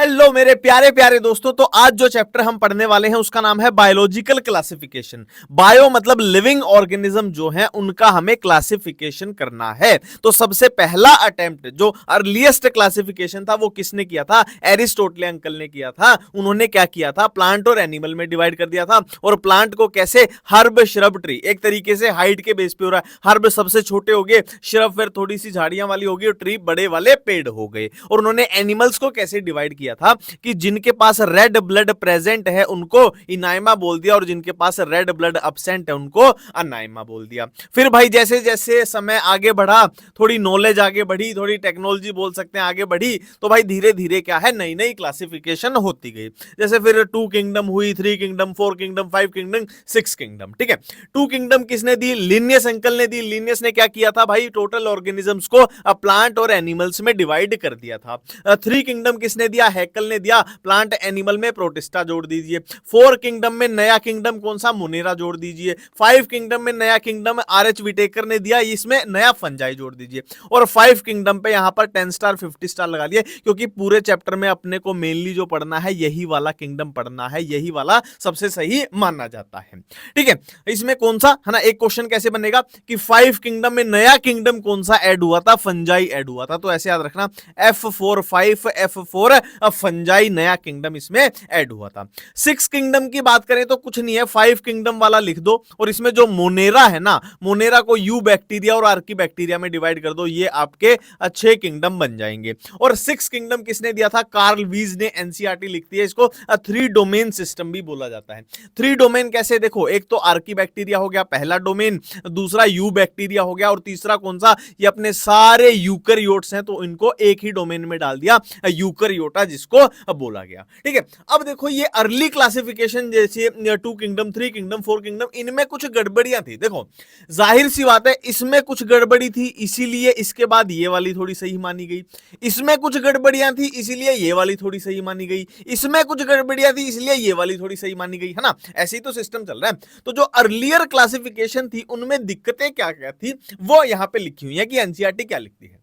Hello मेरे प्यारे प्यारे दोस्तों। तो आज जो चैप्टर हम पढ़ने वाले हैं उसका नाम है बायोलॉजिकल क्लासिफिकेशन। बायो मतलब लिविंग ऑर्गेनिज्म जो है उनका हमें क्लासिफिकेशन करना है। तो सबसे पहला अटेम्प्ट जो अर्लीस्ट क्लासिफिकेशन था वो किसने किया था? एरिस्टोटल अंकल ने किया था। उन्होंने क्या किया था? प्लांट और एनिमल में डिवाइड कर दिया था। और प्लांट को कैसे? Herb, shrub, tree. एक तरीके से हाइट के बेस पे हो रहा है। हर्ब सबसे छोटे हो गए, श्रब फिर थोड़ी सी झाड़ियां वाली होगी और ट्री बड़े वाले पेड़ हो गए। और उन्होंने एनिमल्स को कैसे डिवाइड किया था कि जिनके पास रेड ब्लड प्रेजेंट है उनको इनाइमा बोल दिया और जिनके पास रेड ब्लड अब्सेंट है उनको अनाइमा बोल दिया। फिर भाई जैसे जैसे समय आगे बढ़ा, थोड़ी नॉलेज आगे बढ़ी, थोड़ी टेक्नोलॉजी बोल सकते हैं आगे बढ़ी, तो भाई धीरे धीरे क्या है, नई नई क्लासिफिकेशन होती गई। जैसे फिर 2 किंगडम हुई, 3 किंगडम, 4 किंगडम, 5 किंगडम, 6 किंगडम। ठीक है, 2 किंगडम किसने दी? लिनियस अंकल ने दी। लिनियस ने क्या किया था भाई? टोटल ऑर्गेनिजम्स को प्लांट और एनिमल्स में डिवाइड कर दिया था। 3 किंगडम किसने दिया? हैकल ने दिया। प्लांट एनिमल में प्रोटिस्टा जोड़ दीजिए। 4 किंगडम में नया किंगडम कौन सा? मोनेरा जोड़ दीजिए। 5 किंगडम में नया किंगडम आर.एच. विटेकर ने दिया, इसमें नया फंजाई जोड़ दीजिए। और 5 किंगडम पे यहां पर 10 स्टार 50 स्टार लगा लिए, क्योंकि पूरे चैप्टर में अपने को मेनली जो पढ़ना है यही वाला किंगडम पढ़ना है, यही वाला सबसे सही माना जाता है। ठीक है, इसमें कौन सा है ना, एक क्वेश्चन कैसे बनेगा कि 5 किंगडम में नया किंगडम कौन सा ऐड हुआ था? फंजाई ऐड हुआ था। तो ऐसे याद रखना, F4 5, F4 फंजाई नया किंगडम इसमें ऐड हुआ था। 6 किंगडम की बात करें तो कुछ नहीं है, 5 किंगडम वाला लिख दो और इसमें जो मोनेरा है ना, मोनेरा को यू बैक्टीरिया और आर्की बैक्टीरिया में डिवाइड कर दो, ये आपके 6 किंगडम बन जाएंगे। और 6 किंगडम किसने दिया था? कार्ल वीज ने। एनसीईआरटी लिखती है इसको 3 डोमेन सिस्टम भी बोला जाता है। 3 डोमेन कैसे? देखो, एक तो आर्की बैक्टीरिया हो गया पहला डोमेन, दूसरा यू बैक्टीरिया हो गया और तीसरा कौन सा? ये अपने सारे यूकैरियोट्स हैं तो इनको एक ही डोमेन में डाल दिया, यूकैरियोटा जिसको बोला गया। ठीक है, अब देखो ये अर्ली क्लासिफिकेशन जैसे 2 किंगडम, 3 किंगडम, 4 किंगडम, इनमें कुछ गड़बड़ियां थी। देखो जाहिर सी बात है इसमें कुछ गड़बड़ी थी, इसीलिए इसके बाद ये वाली थोड़ी सही मानी गई। इसमें कुछ गड़बड़ियां थी इसीलिए ये वाली थोड़ी सही मानी गई। इसमें कुछ गड़बड़ियां थी इसलिए ये वाली थोड़ी सही मानी गई, है ना? ऐसे ही तो सिस्टम चल रहा है। तो जो अर्लियर क्लासिफिकेशन थी उनमें दिक्कतें क्या क्या थी वो यहां पे लिखी हुई है कि एनसीईआरटी क्या लिखती है।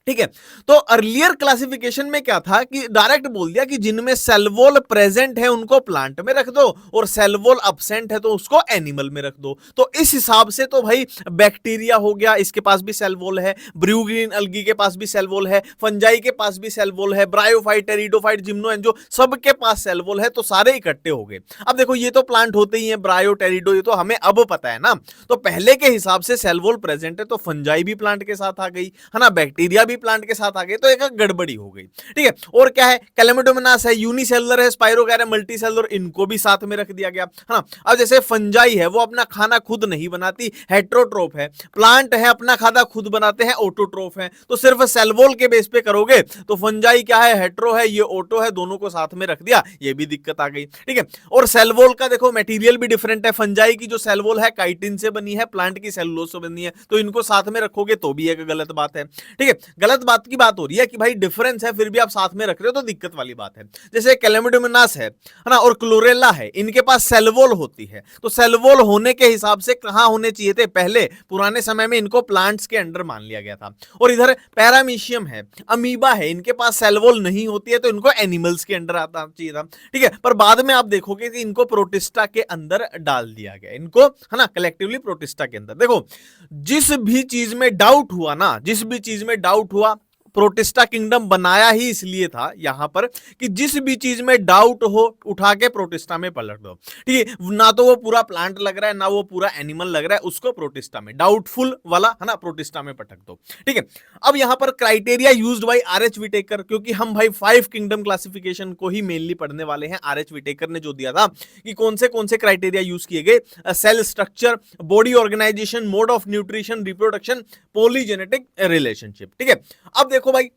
ठीक है, तो अर्लियर क्लासिफिकेशन में क्या था कि डायरेक्ट बोल दिया कि जिनमें सेल वॉल प्रेजेंट है उनको प्लांट में रख दो और सेल वॉल अब्सेंट है तो उसको एनिमल में रख दो। तो इस हिसाब से तो भाई बैक्टीरिया हो गया, इसके पास भी सेल वॉल है, ब्रू ग्रीन अलगी के पास भी सेल वॉल है, फंजाई के पास भी सेल वॉल है, ब्रायोफाइट, टेरिडोफाइट, जिम्नो एंजो सबके पास सेल वॉल है, तो सारे इकट्ठे हो गए। अब देखो ये तो प्लांट होते ही हैं, ब्रायो, टेरिडो, ये तो हमें अब पता है ना। तो पहले के हिसाब से सेल वॉल प्रेजेंट है तो फंजाई भी प्लांट के साथ आ गई, है ना, बैक्टीरिया भी प्लांट के साथ आ गए, तो एक गड़बड़ी हो गई। ठीक है, और क्या है? कैलेमिडोमोनास है, यूनिसेलुलर है, स्पाइरोगैरा, मल्टीसेलुलर, इनको भी साथ में रख दिया गया, है ना। अब जैसे फंजाई है वो अपना खाना खुद नहीं बनाती, हेट्रोट्रोफ है। प्लांट है अपना खाना खुद बनाते हैं, ऑटोट्रोफ है। तो सिर्फ सेल वॉल के बेस पे करोगे तो फंजाई क्या है? हेट्रो है, ये ऑटो है, दोनों को साथ में रख दिया, ये भी दिक्कत आ गई। ठीक है, और सेल वॉल का देखो मटेरियल भी डिफरेंट है। फंजाई की जो सेल वॉल है काइटिन से बनी है, प्लांट की सेलुलोज से बनी है, तो इनको साथ में रखोगे तो भी एक गलत बात है। ठीक है, गलत बात की बात हो रही है कि भाई डिफरेंस है फिर भी आप साथ में रख रहे हो तो दिक्कत वाली बात है। जैसे कैलेमिडोमोनास है ना, और क्लोरेला है, इनके पास सेल वॉल होती है, तो सेल वॉल होने के हिसाब से कहां होने चाहिए थे? पहले पुराने समय में इनको प्लांट्स के अंडर मान लिया गया था। और इधर पैरामीशियम है, अमीबा है, इनके पास सेल वॉल नहीं होती है तो इनको एनिमल्स के अंडर आता चाहिए था। ठीक है, पर बाद में आप देखोगे कि इनको प्रोटिस्टा के अंदर डाल दिया गया, इनको, है ना, कलेक्टिवली प्रोटिस्टा के अंदर। देखो जिस भी चीज में डाउट हुआ ना, जिस भी चीज में डाउट हुआ, प्रोटिस्टा किंगडम बनाया ही इसलिए था यहां पर कि जिस भी चीज में डाउट हो उठा के प्रोटिस्टा में पलट दो। ठीक है, ना तो वो पूरा प्लांट लग रहा है ना वो पूरा एनिमल लग रहा है, उसको प्रोटिस्टा में, डाउटफुल वाला, है ना, प्रोटिस्टा में पटक दो। ठीक है, अब यहां पर criteria used by R H. Whittaker, क्योंकि हम भाई 5 किंगडम क्लासिफिकेशन को ही मेनली पढ़ने वाले हैं। आर.एच. विटेकर ने जो दिया था कि कौन से क्राइटेरिया यूज किए गए, cell structure, body organisation, mode of nutrition, reproduction, polygenetic relationship. ठीक है, अब देखो भाई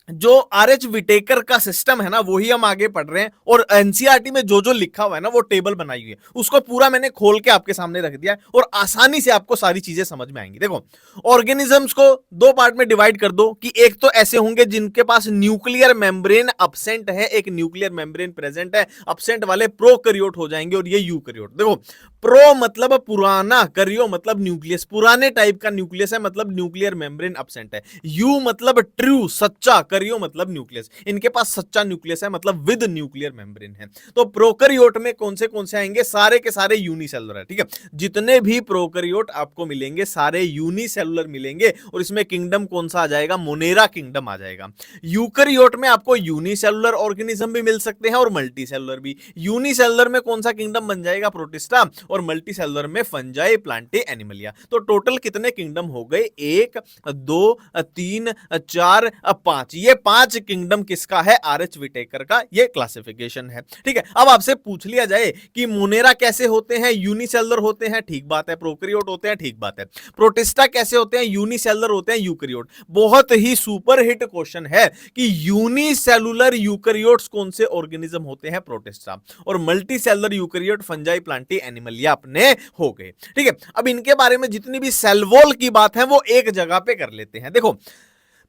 जो आर.एच. विटेकर का सिस्टम है ना वही हम आगे पढ़ रहे हैं, और एनसीईआरटी में जो जो लिखा हुआ है ना वो टेबल बनाई हुई है, उसको पूरा मैंने खोल के आपके सामने रख दिया है और आसानी से आपको सारी चीजें समझ में आएंगी। देखो ऑर्गेनिजम्स को 2 पार्ट में डिवाइड कर दो कि एक तो ऐसे होंगे जिनके पास न्यूक्लियर मेम्ब्रेन अब्सेंट है, एक न्यूक्लियर मेम्ब्रेन प्रेजेंट है, अब्सेंट वाले प्रोकैरियोट हो जाएंगे और ये यूकैरियोट। देखो प्रो मतलब पुराना, करियो मतलब न्यूक्लियस, पुराने टाइप का न्यूक्लियस है मतलब न्यूक्लियर मेम्ब्रेन एब्सेंट है। यू मतलब ट्रू, सच्चा, करियो मतलब न्यूक्लियस, इनके पास सच्चा न्यूक्लियस है मतलब विद न्यूक्लियर मेम्ब्रेन है। तो प्रोकैरियोट में कौन से आएंगे, सारे के सारे यूनिसेलुलर है, ठीक है। जितने भी प्रोकैरियोट आपको मिलेंगे सारे यूनिसेलुलर मिलेंगे, और इसमें किंगडम कौन सा आ जाएगा, मोनेरा किंगडम आ जाएगा। यूकैरियोट में आपको यूनिसेलुलर ऑर्गेनिज्म भी मिल सकते हैं और मल्टीसेलुलर भी। यूनिसेलुलर में कौन सा किंगडम बन जाएगा, प्रोटिस्टा, और मल्टीसेलुलर में फंजाई, प्लांटे, एनिमलिया। तो टोटल कितने किंगडम हो गए, 1 2 3 4 5। ये 5 किंगडम किसका है, आर.एच. विटेकर का ये क्लासिफिकेशन है, ठीक है। अब आपसे पूछ लिया जाए कि मोनेरा कैसे होते हैं, यूनिसेलुलर होते हैं, ठीक बात है। प्रोकैरियोट होते हैं, ठीक बात है। प्रोटिस्टा कैसे होते हैं, यूनिसेलुलर होते हैं, यूकैरियोट। बहुत ही सुपर हिट क्वेश्चन है कि यूनिसेलुलर यूकैरियोट्स कौन से ऑर्गेनिज्म होते हैं, प्रोटिस्टा, और multicellular eukaryote fungi, Plantae, Animalia अपने हो गए, ठीक है। अब इनके बारे में जितनी भी सेल वॉल की बात है वो एक जगह पे कर लेते हैं। देखो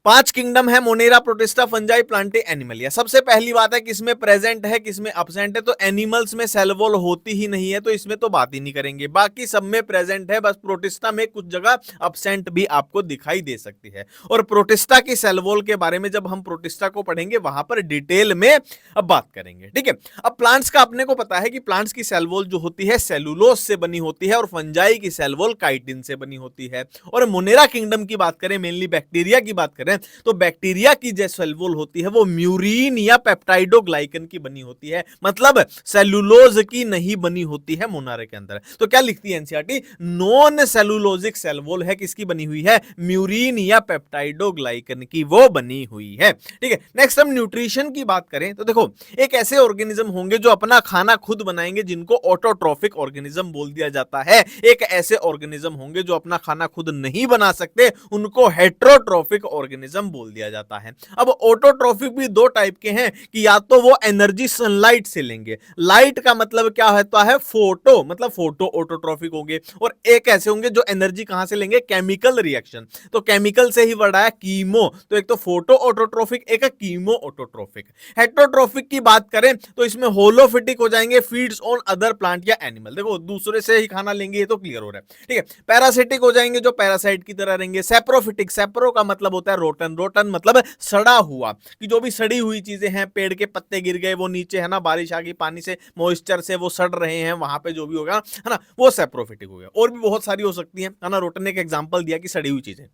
5 किंगडम है, Monera, protista, fungi, Plantae, Animalia. सबसे पहली बात है किसमें प्रेजेंट है किसमें एब्सेंट है, तो एनिमल्स में सेल वॉल होती ही नहीं है, तो इसमें तो बात ही नहीं करेंगे। बाकी सब में प्रेजेंट है, बस प्रोटिस्टा में कुछ जगह एब्सेंट भी आपको दिखाई दे सकती है। और प्रोटिस्टा की सेल वॉल के बारे में जब हम प्रोटिस्टा को पढ़ेंगे वहां पर डिटेल में अब बात करेंगे, ठीक है। अब प्लांट्स का अपने को पता है कि प्लांट्स की सेल वॉल जो होती है सेलुलोज से बनी होती है, और फंजाई की सेल वॉल काइटिन से बनी होती है। और मोनेरा किंगडम की बात करें, मेनली बैक्टीरिया की बात करें, तो बैक्टीरिया की जो सेल वॉल होती है वो म्यूरिन या पेप्टाइडोग्लाइकन की बनी होती है, मतलब सेलुलोज की नहीं बनी होती है मोनेरा के अंदर। तो क्या लिखती है NCERT, non cellulosic cell wall है, किसकी बनी हुई है, म्यूरिन या पेप्टाइडोग्लाइकन की वो बनी हुई है, ठीक है। नेक्स्ट हम न्यूट्रिशन की बात करें तो देखो एक ऐसे ऑर्गेनिज्म होंगे जो अपना खाना खुद बनाएंगे, जिनको ऑटोट्रोफिक ऑर्गेनिज्म बोल दिया जाता है। एक ऐसे ऑर्गेनिज्म होंगे जो अपना खाना खुद नहीं बना सकते, उनको हेट्रोट्रोफिक ऑर्गेनिज्म बोल दिया जाता है। अब ऑटोट्रोफिक भी दो टाइप के हैं कि या तो वो एनर्जी सनलाइट से लेंगे, लाइट का मतलब क्या होता है, फोटो, मतलब फोटो ऑटोट्रोफिक होंगे, और एक ऐसे होंगे जो एनर्जी कहां से लेंगे, केमिकल रिएक्शन। तो केमिकल से ही वर्ड आया कीमो, तो एक तो फोटो ऑटोट्रोफिक, एक है कीमो ऑटोट्रोफिक। हेट्रोट्रोफिक की बात करें तो इसमें होलोफिटिक हो जाएंगे, फीड्स ऑन अदर प्लांट या एनिमल, देखो दूसरे से ही खाना लेंगे, ये तो क्लियर हो रहा है, ठीक है। पैरासिटिक हो जाएंगे जो पैरासाइट की तरह रहेंगे। सेप्रोफिटिक, सेप्रो का मतलब होता है रोटन, रोटन मतलब सड़ा हुआ, कि जो भी सड़ी हुई चीजें हैं, पेड़ के पत्ते गिर गए वो नीचे है ना, बारिश आ गई पानी से, मॉइस्चर से वो सड़ रहे हैं, वहां पे जो भी होगा है ना, वो सेप्रोफिटिक हो गया। और भी बहुत सारी हो सकती है ना, रोटन ने एक एग्जांपल दिया कि सड़ी हुई चीजें,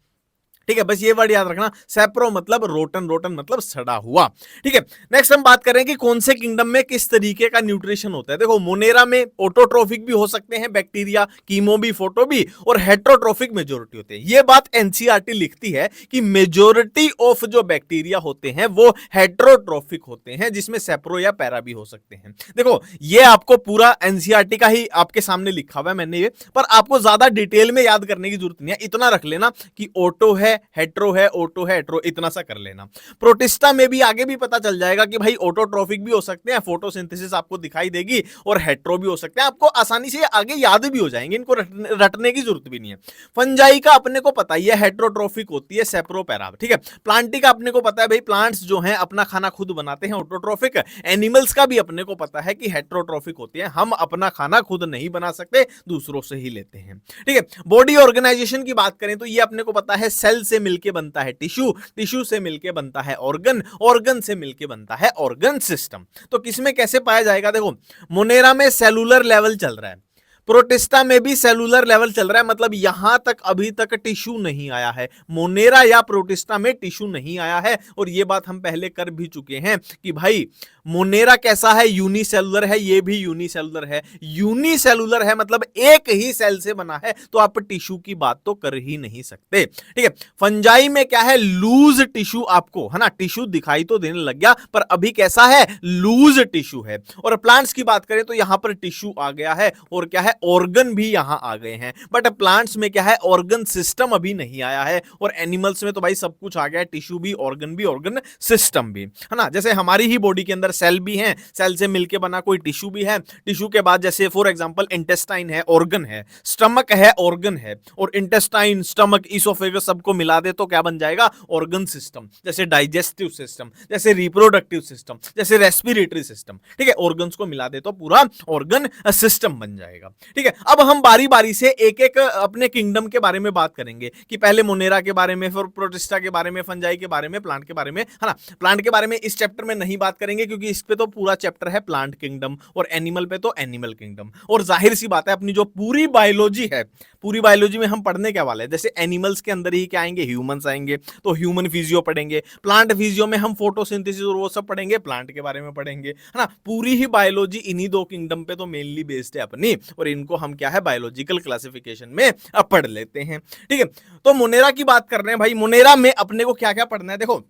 ठीक है। बस ये वर्ड याद रखना, सेप्रो मतलब रोटन, रोटन मतलब सड़ा हुआ, ठीक है। नेक्स्ट हम बात करें कि कौन से किंगडम में किस तरीके का न्यूट्रिशन होता है। देखो मोनेरा में ऑटोट्रोफिक भी हो सकते हैं बैक्टीरिया, कीमो भी, फोटो भी, और हेट्रोट्रोफिक मेजोरिटी होते हैं। ये बात एनसीईआरटी लिखती है कि मेजोरिटी ऑफ जो बैक्टीरिया होते हैं वो हेट्रोट्रोफिक होते हैं, जिसमें सेप्रो या पैरा भी हो सकते हैं। देखो ये आपको पूरा एनसीईआरटी का ही आपके सामने लिखा हुआ है मैंने ये, पर आपको ज्यादा डिटेल में याद करने की जरूरत नहीं है, इतना रख लेना कि ऑटो है, हेट्रो है, ऑटो है, हेट्रो, इतना सा कर लेना। प्रोटिस्टा में भी आगे भी पता चल जाएगा कि भाई ऑटोट्रोफिक भी हो सकते हैं, फोटोसिंथेसिस आपको दिखाई देगी, और हेट्रो भी हो सकते हैं, आपको आसानी से आगे याद भी हो जाएंगे, इनको रटने की जरूरत भी नहीं है। फंजाई का अपने को पता ही है हेट्रोट्रोफिक होती है, सेप्रो, पैरा, ठीक है। प्लांटी का अपने को पता है भाई प्लांट्स जो हैं अपना खाना खुद बनाते हैं, ऑटोट्रोफिक। एनिमल्स का भी अपने को पता है कि हेट्रोट्रोफिक होती है, हम अपना खाना खुद नहीं बना सकते, दूसरों से ही लेते हैं, ठीक है। बॉडी ऑर्गेनाइजेशन की बात करें तो ये अपने को पता है सेल से मिलके बनता है टिश्यू, टिश्यू से मिलके बनता है ऑर्गन, ऑर्गन से मिलके बनता है ऑर्गन सिस्टम। तो किसमें कैसे पाया जाएगा, देखो मोनेरा में सेलुलर लेवल चल रहा है, प्रोटिस्टा में भी सेलुलर लेवल चल रहा है, मतलब यहां तक अभी तक टिश्यू नहीं आया है। मोनेरा या प्रोटिस्टा में टिश्यू नहीं आया है, और यह बात हम पहले कर भी चुके हैं कि भाई मोनेरा कैसा है, यूनिसेलुलर है, ये भी यूनिसेलुलर है। यूनिसेलुलर है मतलब एक ही सेल से बना है, तो आप टिश्यू की बात तो कर ही नहीं सकते, ठीक है। फंजाई में क्या है, लूज टिश्यू आपको है ना, टिश्यू दिखाई तो देने लग गया पर अभी कैसा है, लूज टिश्यू है। और प्लांट्स की बात करें तो यहां पर टिश्यू आ गया है, और क्या है, ऑर्गन भी यहां आ गए हैं। बट प्लांट्स में क्या है, ऑर्गन सिस्टम अभी नहीं आया है, और एनिमल्स में तो भाई सब कुछ आ गया है, टिश्यू भी, ऑर्गन सिस्टम भी, है ना। जैसे हमारी ही बॉडी के अंदर सेल भी हैं, सेल से मिलके बना कोई टिश्यू भी है, टिश्यू के बाद जैसे फॉर एग्जांपल इंटेस्टाइन है, ऑर्गन है, स्टमक है, ऑर्गन है, और इंटेस्टाइन, स्टमक, इसोफेगस सबको मिला दे तो क्या बन जाएगा, ऑर्गन सिस्टम। जैसे डाइजेस्टिव सिस्टम, जैसे रिप्रोडक्टिव सिस्टम, जैसे रेस्पिरेटरी सिस्टम, ठीक है। ऑर्गन्स को मिला दे तो पूरा ऑर्गन सिस्टम बन जाएगा। ठीक है, अब हम बारी बारी से एक एक अपने किंगडम के बारे में बात करेंगे कि पहले मोनेरा के बारे में, फिर प्रोटिस्टा के बारे में, फंजाई के बारे में, प्लांट के बारे में, है ना। प्लांट के बारे में इस चैप्टर में नहीं बात करेंगे क्योंकि इस पे तो पूरा चैप्टर है प्लांट किंगडम, और एनिमल पे तो एनिमल किंगडम। और जाहिर सी बात है अपनी जो पूरी बायोलॉजी है, पूरी बायोलॉजी में हम पढ़ने क्या वाले हैं, जैसे एनिमल्स के अंदर ही क्या आएंगे, ह्यूमंस आएंगे, तो ह्यूमन फिजियो पढ़ेंगे। प्लांट फिजियो में हम फोटोसिंथेसिस और वो सब पढ़ेंगे, प्लांट के बारे में पढ़ेंगे, है ना। पूरी ही बायोलॉजी इन्हीं दो किंगडम पे तो मेनली बेस्ड है अपनी, और इनको हम क्या है बायोलॉजिकल क्लासिफिकेशन में पढ़ लेते हैं। ठीक है, तो मोनेरा की बात कर रहे हैं भाई। मोनेरा में अपने को क्या क्या पढ़ना है, देखो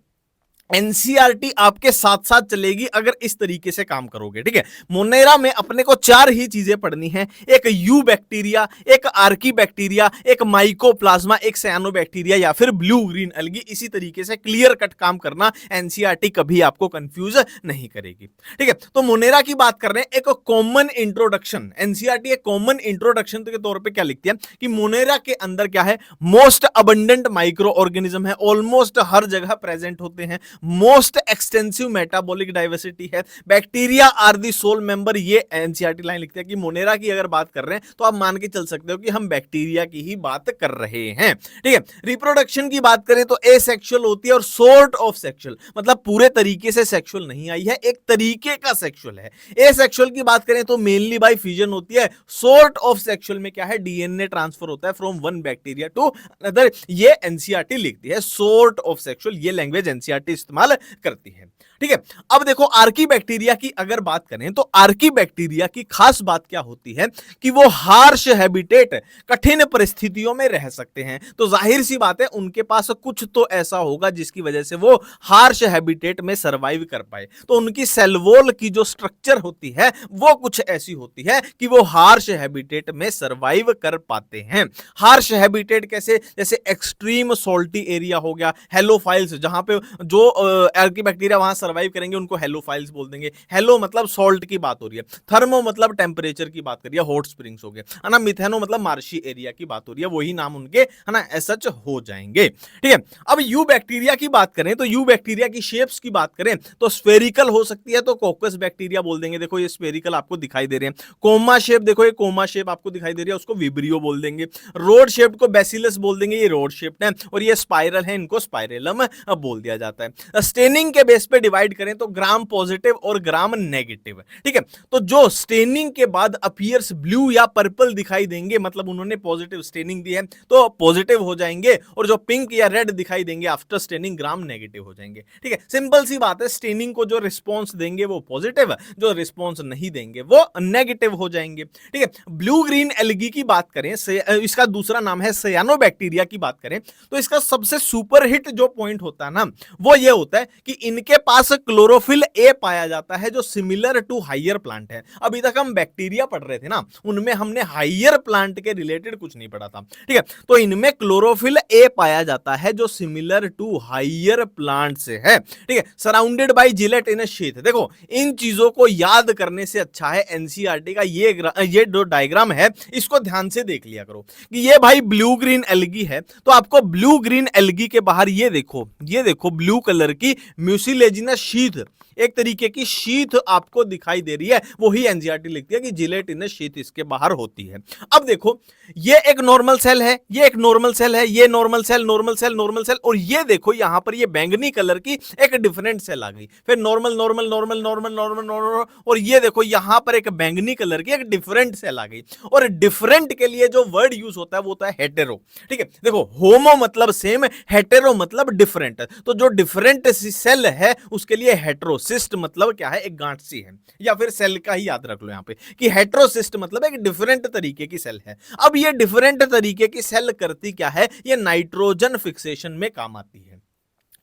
एनसीईआरटी आपके साथ साथ चलेगी अगर इस तरीके से काम करोगे। ठीक है, मोनेरा में अपने को चार ही चीजें पढ़नी है, एक यू बैक्टीरिया, एक आर्की बैक्टीरिया, एक माइकोप्लाज्मा, एक साइनोबैक्टीरिया या फिर ब्लू ग्रीन एल्गी। इसी तरीके से क्लियर कट काम करना, एनसीईआरटी कभी आपको कंफ्यूज नहीं करेगी। ठीक है, तो मोनेरा की बात कर रहे हैं, एक कॉमन इंट्रोडक्शन। एनसीईआरटी एक कॉमन इंट्रोडक्शन के तौर पे क्या लिखती है कि मोनेरा के अंदर क्या है, मोस्ट अबंडेंट माइक्रो ऑर्गेनिज्म है, ऑलमोस्ट हर जगह प्रेजेंट होते हैं, मोस्ट एक्सटेंसिव मेटाबॉलिक डाइवर्सिटी है, bacteria are the sole member. ये एनसीईआरटी लाइन लिखते हैं कि मोनेरा की अगर बात कर रहे हैं तो आप मान के चल सकते हो कि हम बैक्टीरिया की ही बात कर रहे हैं। ठीक है, रिप्रोडक्शन की बात करें तो एसेक्सुअल होती है और सॉर्ट ऑफ सेक्सुअल, मतलब पूरे तरीके से सेक्सुअल नहीं आई है, एक तरीके का सेक्सुअल है। एसेक्सुअल की बात करें तो मेनली बाय फ्यूजन होती है। सॉर्ट ऑफ सेक्सुअल में क्या है, डीएनए ट्रांसफर होता है from one bacteria to another. ये एनसीईआरटी लिखती है, सॉर्ट ऑफ सेक्सुअल, ये लैंग्वेज एनसीईआरटी इस्तेमाल करती है। ठीक है, अब देखो आर्की बैक्टीरिया की अगर बात करें तो आर्की बैक्टीरिया की खास बात क्या होती है कि वो हार्श हैबिटेट, कठिन परिस्थितियों में रह सकते हैं। तो जाहिर सी बात है उनके पास कुछ तो ऐसा होगा जिसकी वजह से वो हार्श हैबिटेट में सरवाइव कर पाए। तो उनकी सेल वॉल की जो स्ट्रक्चर होती है वो कुछ ऐसी होती है कि वो हार्श हैबिटेट में सरवाइव कर पाते हैं। हार्श हैबिटेट कैसे, जैसे एक्सट्रीम सॉल्टी एरिया हो गया, हेलोफाइल्स, जहां पे जो आर्की बैक्टीरिया वहां सर्वाइव करेंगे उनको हेलोफाइल्स बोल देंगे। हेलो मतलब सॉल्ट की बात हो रही है, थर्मो मतलब टेम्परेचर की बात करिए, हॉट स्प्रिंग्स हो गए, है ना। मिथेनो मतलब मार्शी एरिया की बात हो रही है, वही नाम उनके, है ना, सच हो जाएंगे। ठीक है, अब यू बैक्टीरिया की बात करें तो यू बैक्टीरिया की शेप्स की बात करें तो स्फेरिकल हो सकती है, तो कोकस बैक्टीरिया बोल देंगे। देखो ये स्फेरिकल आपको दिखाई दे रहे हैं। कोमा शेप, देखो ये कोमा शेप आपको दिखाई दे रही है, उसको विब्रियो बोल देंगे। रोड शेप को बैसिलस बोल देंगे, ये रोड शेप है। और ये स्पाइरल है, इनको स्पाइरेलम बोल दिया जाता है। स्टेनिंग के बेस पे डिवाइड करें तो ग्राम पॉजिटिव और ग्राम नेगेटिव। ठीक है, तो जो स्टेनिंग के बाद अपीयर्स ब्लू या पर्पल दिखाई देंगे, मतलब उन्होंने पॉजिटिव स्टेनिंग दी है तो पॉजिटिव हो जाएंगे, और जो पिंक या रेड दिखाई देंगे आफ्टर स्टेनिंग ग्राम नेगेटिव हो जाएंगे। ठीक है, सिंपल सी बात है, स्टेनिंग को जो रिस्पॉन्स देंगे वो पॉजिटिव, जो रिस्पॉन्स नहीं देंगे वो नेगेटिव हो जाएंगे। ठीक है, ब्लू ग्रीन एल्गी की बात करें, इसका दूसरा नाम है सायानोबैक्टीरिया की बात करें तो इसका सबसे सुपर हिट जो पॉइंट होता है ना वो ये होता है कि इनके पास क्लोरोफिल ए पाया जाता है जो सिमिलर टू हाइयर प्लांट है। अभी तक हम बैक्टीरिया पढ़ रहे थे ना, उनमें हमने हाइयर प्लांट के रिलेटेड कुछ नहीं पढ़ा था। ठीक है, तो इनमें क्लोरोफिल ए पाया जाता है जो सिमिलर टू हाइयर प्लांट से है। ठीक है, सराउंडेड बाय जिलेटिनस शीथ। देखो इन चीजों को याद करने से अच्छा है एनसीईआरटी का ये जो डायग्राम है इसको ध्यान से देख लिया करो कि ये भाई ब्लू ग्रीन एल्गी है, तो आपको ब्लू ग्रीन एल्गी के बाहर ये देखो ब्लू कलर की म्यूसिलेजिनस शीथ, एक तरीके की शीथ आपको दिखाई दे रही है, वही एनसीईआरटी लिखती है कि जिलेटिनस शीथ इसके बाहर होती है। अब देखो ये एक नॉर्मल सेल है, ये एक नॉर्मल सेल है, ये normal cell, normal cell, normal cell, और ये देखो यहां पर ये बैंगनी कलर की एक डिफरेंट सेल आ गई, फिर normal normal normal normal normal normal, और ये देखो यहां पर एक बैंगनी कलर की एक डिफरेंट सेल आ गई। और डिफरेंट के लिए जो वर्ड यूज होता है वो होता है हेटेरो। ठीक है, देखो होमो मतलब सेम, हेटेरो मतलब डिफरेंट, तो जो डिफरेंट सेल है उसके लिए हेटेरो। सिस्ट मतलब क्या है, एक गांठ सी है, या फिर सेल का ही याद रख लो यहां पे कि हेटेरोसिस्ट मतलब एक डिफरेंट तरीके की सेल है। अब ये डिफरेंट तरीके की सेल करती क्या है, ये नाइट्रोजन फिक्सेशन में काम आती है।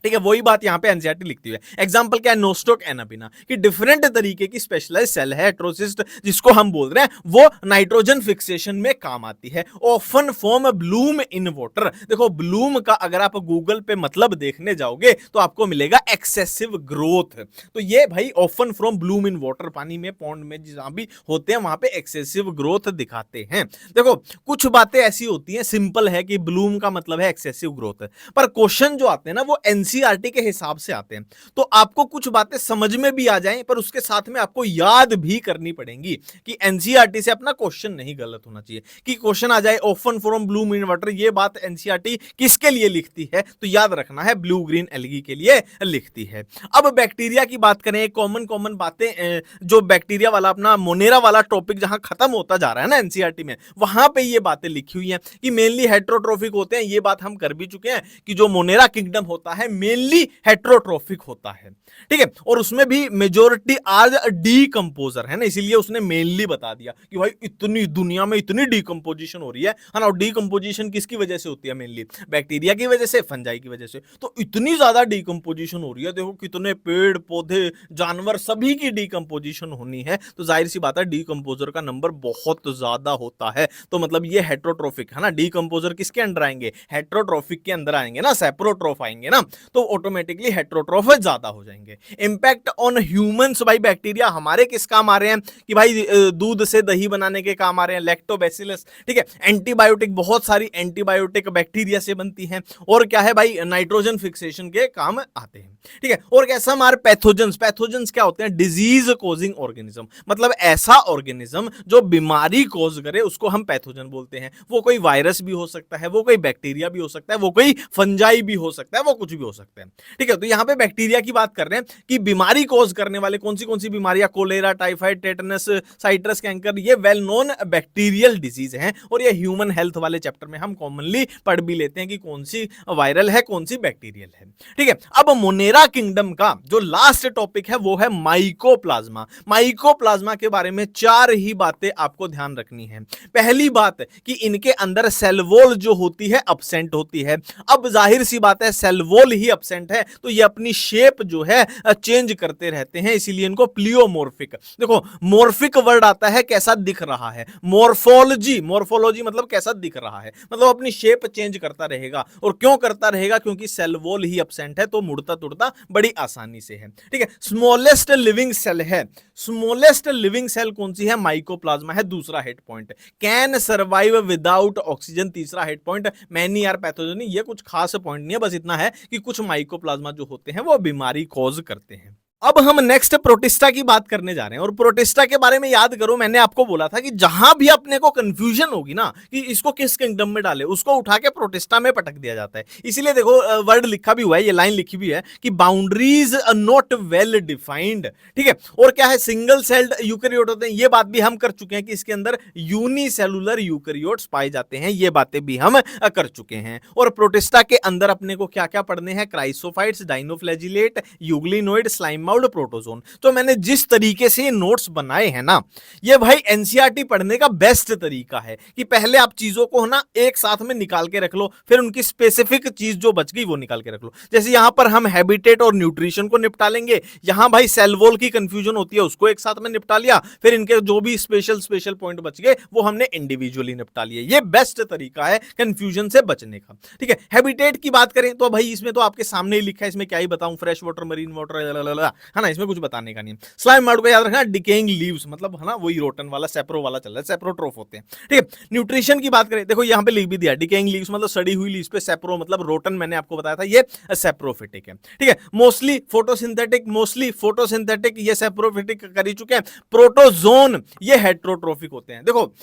ठीक है, वही बात यहां पे एनसीईआरटी लिखती है। एग्जांपल क्या है, नोस्टोक एनापिना, कि डिफरेंट तरीके की स्पेशलाइज्ड सेल है हेटेरोसिस्ट जिसको हम बोल रहे हैं, वो नाइट्रोजन फिक्सेशन में काम आती है। Often form Bloom in water. देखो ब्लूम का अगर आप गूगल पे मतलब देखने जाओगे तो आपको मिलेगा एक्सेसिव ग्रोथ। तो ये भाई often from Bloom in water, पानी में, पॉन्ड में जहां भी होते हैं वहां पे एक्सेसिव ग्रोथ दिखाते हैं। देखो कुछ बातें ऐसी होती हैं, सिंपल है कि ब्लूम का मतलब है एक्सेसिव ग्रोथ, पर क्वेश्चन जो आते हैं ना वो एनसीईआरटी एनसीईआरटी के हिसाब से आते हैं, तो आपको कुछ बातें समझ में भी आ जाएं, पर उसके साथ में आपको याद भी करनी पड़ेंगी कि एनसीईआरटी से अपना क्वेश्चन नहीं गलत होना चाहिए, कि क्वेश्चन आ जाए often from blue green water, ये बात एनसीईआरटी किसके लिए लिखती है, तो याद रखना है ब्लू ग्रीन एल्गी के लिए लिखती है। अब बैक्टीरिया की बात करें, कॉमन बातें, जो बैक्टीरिया वाला अपना मोनेरा वाला टॉपिक जहां खत्म होता जा रहा है ना एनसीईआरटी में, वहां पे ये बातें लिखी हुई हैं कि मेनली हेट्रोट्रोफिक होते हैं। ये बात हम कर भी चुके हैं कि जो मोनेरा किंगडम होता है मेनली हेट्रोट्रोफिक होता है, ठीक है, और उसमें भी मेजॉरिटी आज डीकंपोजर है ना, इसीलिए उसने मेनली बता दिया कि भाई इतनी दुनिया में इतनी डीकंपोजिशन हो रही है ना, और डीकंपोजिशन किसकी वजह से होती है, मेनली बैक्टीरिया की वजह से, फंजाई की वजह से। तो इतनी ज्यादा डीकंपोजिशन हो रही है, देखो कितने पेड़ पौधे जानवर सभी की डीकंपोजिशन होनी है, तो जाहिर सी बात है डीकंपोजर का नंबर बहुत ज्यादा होता है। तो मतलब ये हेट्रोट्रोफिक है ना, डीकंपोजर किसके अंदर आएंगे, हेट्रोट्रोफिक के अंदर आएंगे ना, सेप्रोट्रोफ आएंगे ना, तो ऑटोमेटिकली हेट्रोट्रोफ ज्यादा हो जाएंगे। इंपैक्ट ऑन ह्यूमंस, भाई बैक्टीरिया हमारे किस काम आ रहे हैं, कि भाई दूध से दही बनाने के काम आ रहे हैं, लैक्टोबैसिलस, ठीक है, एंटीबायोटिक, बहुत सारी एंटीबायोटिक बैक्टीरिया से बनती हैं, और क्या है भाई नाइट्रोजन फिक्सेशन के काम आते हैं, ठीक है, और कैसा हमारे पैथोजेंस, पैथोजेंस क्या होते हैं, डिजीज कोजिंग ऑर्गेनिज्म, मतलब ऐसा ऑर्गेनिज्म जो बीमारी कोज करे उसको हम पैथोजन बोलते हैं। वो कोई वायरस भी हो सकता है, वो कोई बैक्टीरिया भी हो सकता है, वो कोई फंजाई भी हो सकता है, वो कुछ भी हो सकता है, ठीक है। तो यहां पे बैक्टीरिया की बात कर रहे हैं कि बीमारी कोज करने वाले कौन सी बीमारियां, cholera, typhoid, tetanus, citrus canker, ये वेल नोन बैक्टीरियल डिजीज हैं, और ये ह्यूमन हेल्थ वाले चैप्टर में हम कॉमनली पढ़ भी लेते हैं कि कौन सी वायरल है, कौन सी बैक्टीरियल है, ठीक है। अब मोनेरा किंगडम का जो लास्ट टॉपिक है वो है माइकोप्लाज्मा। माइकोप्लाज्मा के बारे में 4 ही बातें आपको ध्यान रखनी है। पहली बात कि इनके अंदर सेल वॉल जो होती है एब्सेंट होती है। अब जाहिर सी बात है सेल वॉल ही एब्सेंट है तो ये अपनी शेप जो है चेंज करते रहते हैं, इसीलिए इनको प्लियोमॉर्फिक, देखो मॉर्फिक वर्ड आता है कैसा दिख रहा है, मॉर्फोलॉजी, मॉर्फोलॉजी मतलब कैसा दिख रहा है, मतलब अपनी शेप चेंज करता रहेगा। और क्यों करता रहेगा, क्योंकि सेल वॉल ही एब्सेंट है, तो मुड़ता तुड़ता बड़ी आसानी से है, ठीक है। स्मॉलेस्ट लिविंग सेल है, स्मॉलेस्ट लिविंग सेल कौन सी है, माइकोप्लाज्मा है, दूसरा head point. Can survive without oxygen, तीसरा head point. Many are pathogenic, ये कुछ खास पॉइंट नहीं है, बस इतना है कि कुछ माइकोप्लाज्मा जो होते हैं वो बीमारी कॉज करते हैं। अब हम नेक्स्ट प्रोटिस्टा की बात करने जा रहे हैं, और प्रोटिस्टा के बारे में याद करो मैंने आपको बोला था कि जहां भी अपने को कंफ्यूजन होगी ना कि इसको किस किंगडम में डाले, उसको उठा के प्रोटिस्टा में पटक दिया जाता है। इसीलिए देखो वर्ड लिखा भी हुआ है, ये लाइन लिखी भी है कि boundaries are not well defined, ठीक है। और क्या है, सिंगल सेल्ड यूकेरियोट होते हैं, ये बात भी हम कर चुके हैं कि इसके अंदर यूनिसेलुलर यूकेरियोट्स पाए जाते हैं, ये बातें भी हम कर चुके हैं। और प्रोटिस्टा के अंदर अपने को क्या क्या पढ़ने हैं, क्राइसोफाइट्स, डाइनोफ्लैजिलेट, यूग्लिनोइड, स्लाइम प्रोटोजोन। तो मैंने जिस तरीके से ये नोट्स बनाए हैं ना, ये भाई एनसीईआरटी पढ़ने का बेस्ट तरीका है कि पहले आप चीजों को ना एक साथ में निकाल के रख लो, फिर उनकी स्पेसिफिक चीज जो बच गई वो निकाल के रख लो। जैसे यहां पर हम हैबिटेट और न्यूट्रिशन को निपटा लेंगे, यहां भाई सेल वॉल की कंफ्यूजन होती है उसको एक साथ में निपटा लिया, फिर इनके जो भी स्पेशल पॉइंट बच गए वो हमने इंडिविजुअली निपटा लिए। ये बेस्ट तरीका है कंफ्यूजन से बचने का, ठीक है। हैबिटेट की बात करें तो भाई इसमें तो आपके सामने ही लिखा है, इसमें क्या ही बताऊं, फ्रेश वाटर, मरीन वाटर, है ना, इसमें कुछ बताने का नहीं। स्लाइम माउड को याद रखना, डिकेइंग लीव्स, मतलब है ना वही रोटन वाला सेप्रो वाला चल रहा है, सेप्रोट्रोफ होते हैं, ठीक है। न्यूट्रिशन की बात करें, देखो यहां पे लिख भी दिया डिकेइंग लीव्स मतलब सड़ी हुई लीव्स पे, सेप्रो मतलब रोटन, मैंने आपको बताया था ये सेप्रोफिटिक है, ठीक है। मोस्टली फोटोसिंथेटिक, ये सेप्रोफिटिक कर ही चुके हैं। प्रोटोजोन ये हेट्रोट्रोफिक होते हैं। देखो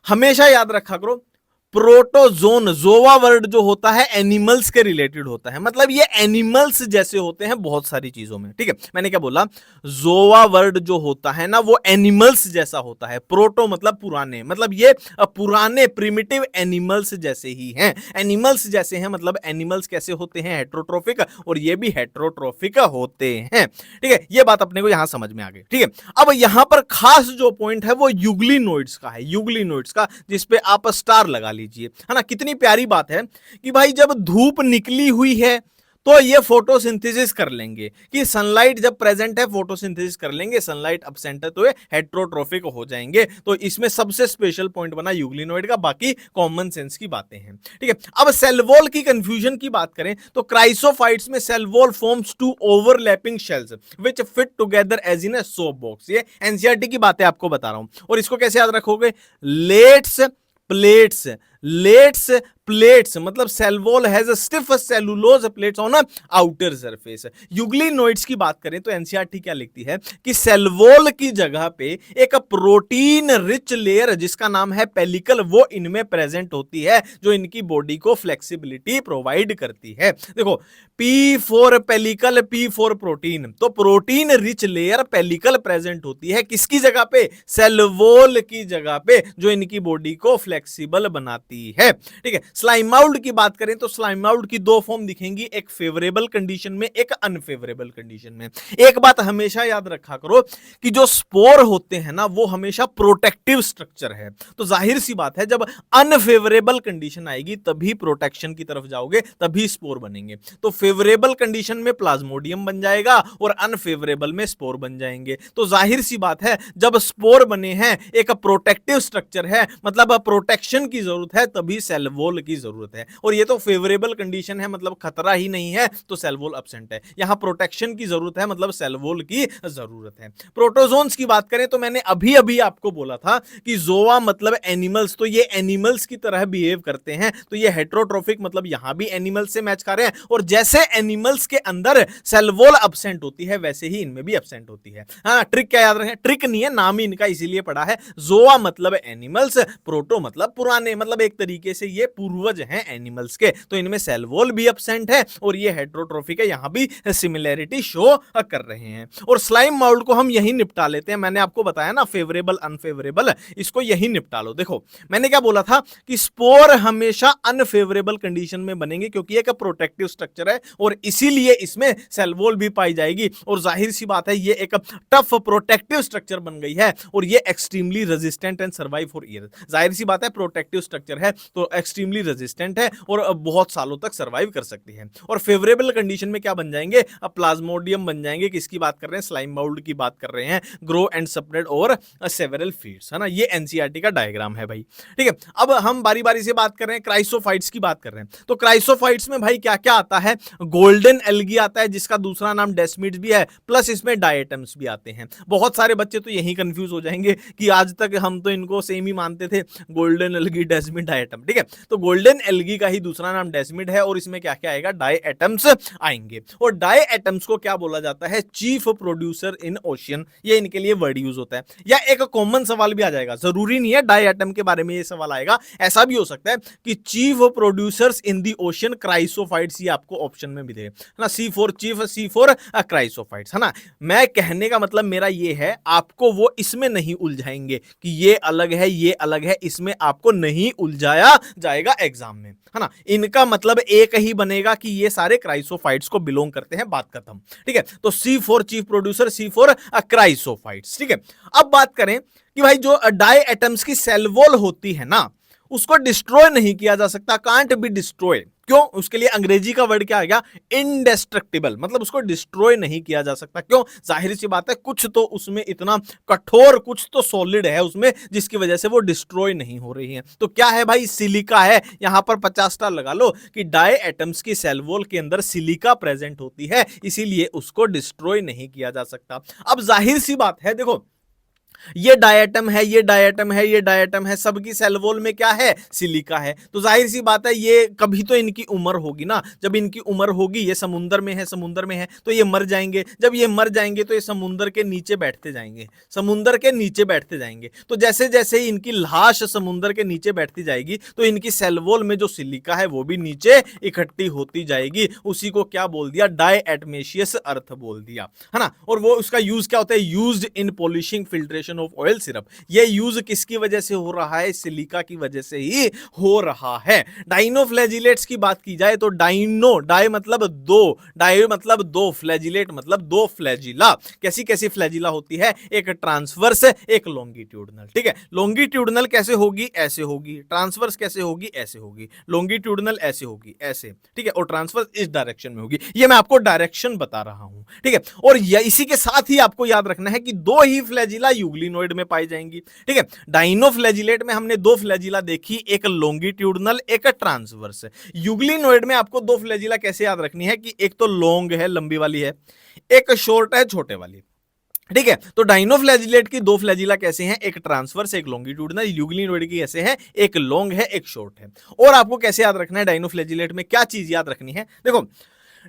हमेशा याद रखा करो, प्रोटोजोन, जोवा वर्ड जो होता है एनिमल्स के रिलेटेड होता है, मतलब ये एनिमल्स जैसे होते हैं बहुत सारी चीजों में, ठीक है। मैंने क्या बोला, जोवा वर्ड जो होता है ना वो एनिमल्स जैसा होता है। प्रोटो मतलब पुराने, मतलब ये पुराने प्रिमिटिव एनिमल्स जैसे ही हैं, एनिमल्स जैसे हैं, मतलब एनिमल्स कैसे होते हैं, हेट्रोट्रोफिक, और ये भी हेट्रोट्रोफिक होते हैं, ठीक है। ये बात अपने को यहां समझ में आ गई, ठीक है। अब यहां पर खास जो पॉइंट है वो यूग्लिनोइड्स का है, यूग्लिनोइड्स का, जिसपे आप स्टार लगा लीजिए, है ना। कितनी प्यारी बात है कि भाई जब धूप निकली हुई है तो ये फोटोसिंथेसिस कर लेंगे, कि सनलाइट जब प्रेजेंट है फोटोसिंथेसिस कर लेंगे, सनलाइट एब्सेंट है तो ये हेट्रोट्रोफिक हो जाएंगे। तो इसमें सबसे स्पेशल पॉइंट बना यूग्लिनोइड का, बाकी कॉमन सेंस की बातें हैं, ठीक है। अब सेल वॉल की कंफ्यूजन की बात करें तो क्राइसोफाइट्स में cell wall forms two overlapping shells which fit together as in a soap box. ये एनसीईआरटी की बातें आपको बता रहा हूं, और इसको कैसे याद रखोगे, लेट्स प्लेट्स, मतलब cell wall has stiff cellulose plates on outer surface. Euglenoids की बात करें तो एनसीईआरटी क्या लिखती है कि सेल वॉल की जगह पे एक प्रोटीन रिच लेयर जिसका नाम है पेलिकल, वो इनमें प्रेजेंट होती है, जो इनकी बॉडी को फ्लेक्सिबिलिटी प्रोवाइड करती है। देखो P4 पेलिकल, P4 प्रोटीन, तो protein rich layer pellicle present होती है किसकी जगह पे? सेल वॉल की जगह पे, जो इनकी बॉडी को फ्लेक्सिबल बनाती है। ठीक है, स्लाइम माउल्ड की बात करें तो स्लाइम माउल्ड की दो फॉर्म दिखेंगी, एक फेवरेबल कंडीशन में, एक अनफेवरेबल कंडीशन में। एक बात हमेशा याद रखा करो कि जो स्पोर होते हैं ना, वो हमेशा प्रोटेक्टिव स्ट्रक्चर है। तो जाहिर सी बात है जब अनफेवरेबल कंडीशन आएगी तभी प्रोटेक्शन की तरफ जाओगे, तभी स्पोर बनेंगे। तो फेवरेबल कंडीशन में प्लाज्मोडियम बन जाएगा और अनफेवरेबल में स्पोर बन जाएंगे। तो जाहिर सी बात है जब स्पोर बने हैं, एक प्रोटेक्टिव स्ट्रक्चर है, मतलब प्रोटेक्शन की जरूरत है, तभी सेल वॉल की जरूरत है। और ये तो फेवरेबल कंडीशन है, मतलब खतरा ही नहीं है, तो सेल वॉल एब्सेंट है। यहां प्रोटेक्शन की जरूरत है, मतलब सेल वॉल की जरूरत है। प्रोटोजोन्स की बात करें तो मैंने अभी अभी आपको बोला था कि जोआ मतलब एनिमल्स, तो ये एनिमल्स की तरह बिहेव करते हैं, तो ये हेट्रोट्रोफिक, मतलब यहां भी एनिमल्स से मैच कर रहे हैं। और जैसे एनिमल्स के अंदर सेल वॉल एब्सेंट होती है, वैसे ही इनमें भी एब्सेंट होती है। हाँ, ट्रिक क्या याद रखें, ट्रिक नहीं है, नाम ही इनका इसीलिए पड़ा है। जोआ मतलब एनिमल्स, प्रोटो मतलब पुराने, मतलब एक तरीके से ये पूर्वज हैं एनिमल्स के, तो इनमें सेल वॉल भी एब्सेंट है और ये हेट्रोट्रोफिक है, यहां भी सिमिलैरिटी शो कर रहे हैं। और स्लाइम माउल्ड को हम यही निपटा लेते हैं। मैंने आपको बताया ना फेवरेबल अनफेवरेबल, इसको यही निपटा लो। देखो मैंने क्या बोला था कि स्पोर हमेशा अनफेवरेबल कंडीशन में बनेंगे, क्योंकि एक प्रोटेक्टिव स्ट्रक्चर है और इसीलिए इसमें सेल वॉल भी पाई जाएगी। और जाहिर सी बात है ये एक टफ प्रोटेक्टिव स्ट्रक्चर बन गई है और ये extremely resistant and survive for years. जाहिर सी बात है प्रोटेक्टिव स्ट्रक्चर है तो एक्सट्रीमली रेजिस्टेंट है और बहुत सालों तक सर्वाइव कर सकती है। और फेवरेबल कंडीशन में क्या बन जाएंगे? अब प्लाज्मोडियम बन जाएंगे। किसकी बात कर रहे हैं? स्लाइम माउल्ड की बात कर रहे हैं। Grow and spread over several feets, है ना, ये एनसीईआरटी का डायग्राम है भाई। ठीक है, अब हम बारी बारी से बात कर रहे हैं, क्राइसोफाइट्स की बात कर रहे हैं। तो क्राइसोफाइट्स में भाई क्या क्या आता है? गोल्डन एल्गी आता है, जिसका दूसरा नाम डेस्मिड्स भी है, प्लस इसमें डायटम्स भी आते हैं। बहुत सारे बच्चे तो यही कंफ्यूज हो जाएंगे कि आज तक हम तो इनको सेम ही मानते थे, गोल्डन एल्गी डेस्मिड डायटम। ठीक है, तो गोल्डन एल्गी का ही दूसरा नाम डेस्मिड है और इसमें क्या क्या आएगा? डायटम्स आएंगे। और डायटम्स को क्या बोला जाता है? चीफ प्रोड्यूसर इन ओशियन, ये इनके लिए वर्ड यूज होता है। या एक कॉमन सवाल भी आ जाएगा, जरूरी नहीं है डायटम के बारे में ये सवाल आएगा, ऐसा भी हो सकता है कि chief producers in the ocean chrysophytes, ये आपको ऑप्शन में मिले ना, C4 चीफ, C4 क्राइसोफाइट्स, है ना। मैं कहने का मतलब मेरा ये है, आपको वो इसमें नहीं उलझाएंगे कि ये अलग है ये अलग है, इसमें आपको नहीं उलझाया जाएगा एग्जाम में, है ना। इनका मतलब एक ही बनेगा कि ये सारे क्राइसोफाइट्स को बिलोंग करते हैं, बात खत्म। ठीक है, तो C4 chief producer, C4 chrysophytes. ठीक है, अब बात करें कि भाई जो डाई एटम्स की सेल वॉल होती है ना, उसको डिस्ट्रॉय नहीं किया जा सकता, कांट बी डिस्ट्रॉय। क्यों? उसके लिए अंग्रेजी का वर्ड क्या आ गया? इनडेस्ट्रक्टिबल, मतलब उसको डिस्ट्रॉय नहीं किया जा सकता। क्यों? जाहिर सी बात है कुछ तो उसमें इतना कठोर, कुछ तो सॉलिड है उसमें, जिसकी वजह से वो डिस्ट्रॉय नहीं हो रही है। तो क्या है भाई? सिलिका है। यहां पर 50 स्टार लगा लो कि डाई एटम्स की सेल वॉल के अंदर सिलिका प्रेजेंट होती है, इसीलिए उसको डिस्ट्रॉय नहीं किया जा सकता। अब जाहिर सी बात है, देखो ये डायटम है, ये डायटम है, ये डायटम है, सबकी सेल वॉल में क्या है? सिलिका है। तो जाहिर सी बात है ये कभी तो इनकी उम्र होगी ना, जब इनकी उम्र होगी, ये समुंदर में है, समुंदर में है, तो ये मर जाएंगे। जब ये मर जाएंगे तो ये समुंदर के नीचे बैठते जाएंगे, समुंदर के नीचे बैठते जाएंगे। तो जैसे जैसे ही इनकी लाश समुंदर के नीचे बैठती जाएगी, तो इनकी सेल वॉल में जो सिलिका है वो भी नीचे इकट्ठी होती जाएगी। उसी को क्या बोल दिया? डायएटमेशियस अर्थ बोल दिया, है ना। और वो उसका यूज क्या होता है? Used in polishing filtration of oil syrup. ये यूज किसकी वजह से हो रहा है? सिलिका की वजह से ही हो रहा है। डाइनोफ्लैजिलेट्स की बात की जाए तो डाइनो, डाई मतलब दो, डाई मतलब दो, फ्लैजिलेट मतलब दो फ्लैजिला। कैसी कैसी फ्लैजिला होती है? एक ट्रांसवर्स, एक लॉन्गिट्यूडनल। ठीक है, लॉन्गिट्यूडनल कैसे होगी? ऐसे होगी। ट्रांसवर्स कैसे होगी? ऐसे होगी। लॉन्गिट्यूडनल ऐसे होगी, ऐसे। ठीक है, और ट्रांसवर्स इस डायरेक्शन में होगी। ये मैं आपको डायरेक्शन बता रहा हूं। ठीक है, और इसी के साथ ही आपको याद रखना है कि दो ही फ्लैजिला यूग्लिनोइड में पाई जाएंगी। ठीक है, डाइनोफ्लैजिलेट में हमने दो फ्लैजिला देखी, एक लॉन्गिट्यूडनल, एक ट्रांसवर्स। यूग्लिनोइड में आपको दो फ्लैजिला कैसे याद रखनी है कि एक तो लॉन्ग है, लंबी वाली है, एक शॉर्ट है, छोटे वाली। ठीक है। तो डाइनोफ्लैजिलेट की दो फ्लैजिला कैसे हैं, एक ट्रांसवर्स एक लॉन्गिट्यूडनल, यूग्लिनोइड की कैसे है, एक लॉन्ग है एक शॉर्ट है। और आपको कैसे याद रखना है डाइनोफ्लैजिलेट में क्या चीज याद रखनी है, देखो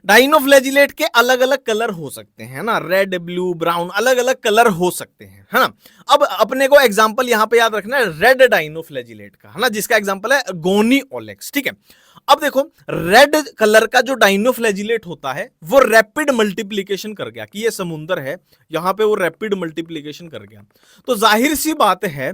डाइनोफ्लैजिलेट के अलग अलग कलर हो सकते हैं ना, रेड ब्लू ब्राउन अलग अलग कलर हो सकते हैं, है ना। अब अपने को एग्जांपल यहां पे याद रखना है रेड डाइनोफ्लैजिलेट का, है ना, जिसका एग्जांपल है गोनी ओलेक्स। ठीक है। अब देखो रेड कलर का जो डाइनोफ्लैजिलेट होता है वो रैपिड मल्टीप्लीकेशन कर गया, कि ये समुंदर है, यहां पे वो रैपिड मल्टीप्लीकेशन कर गया, तो जाहिर सी बात है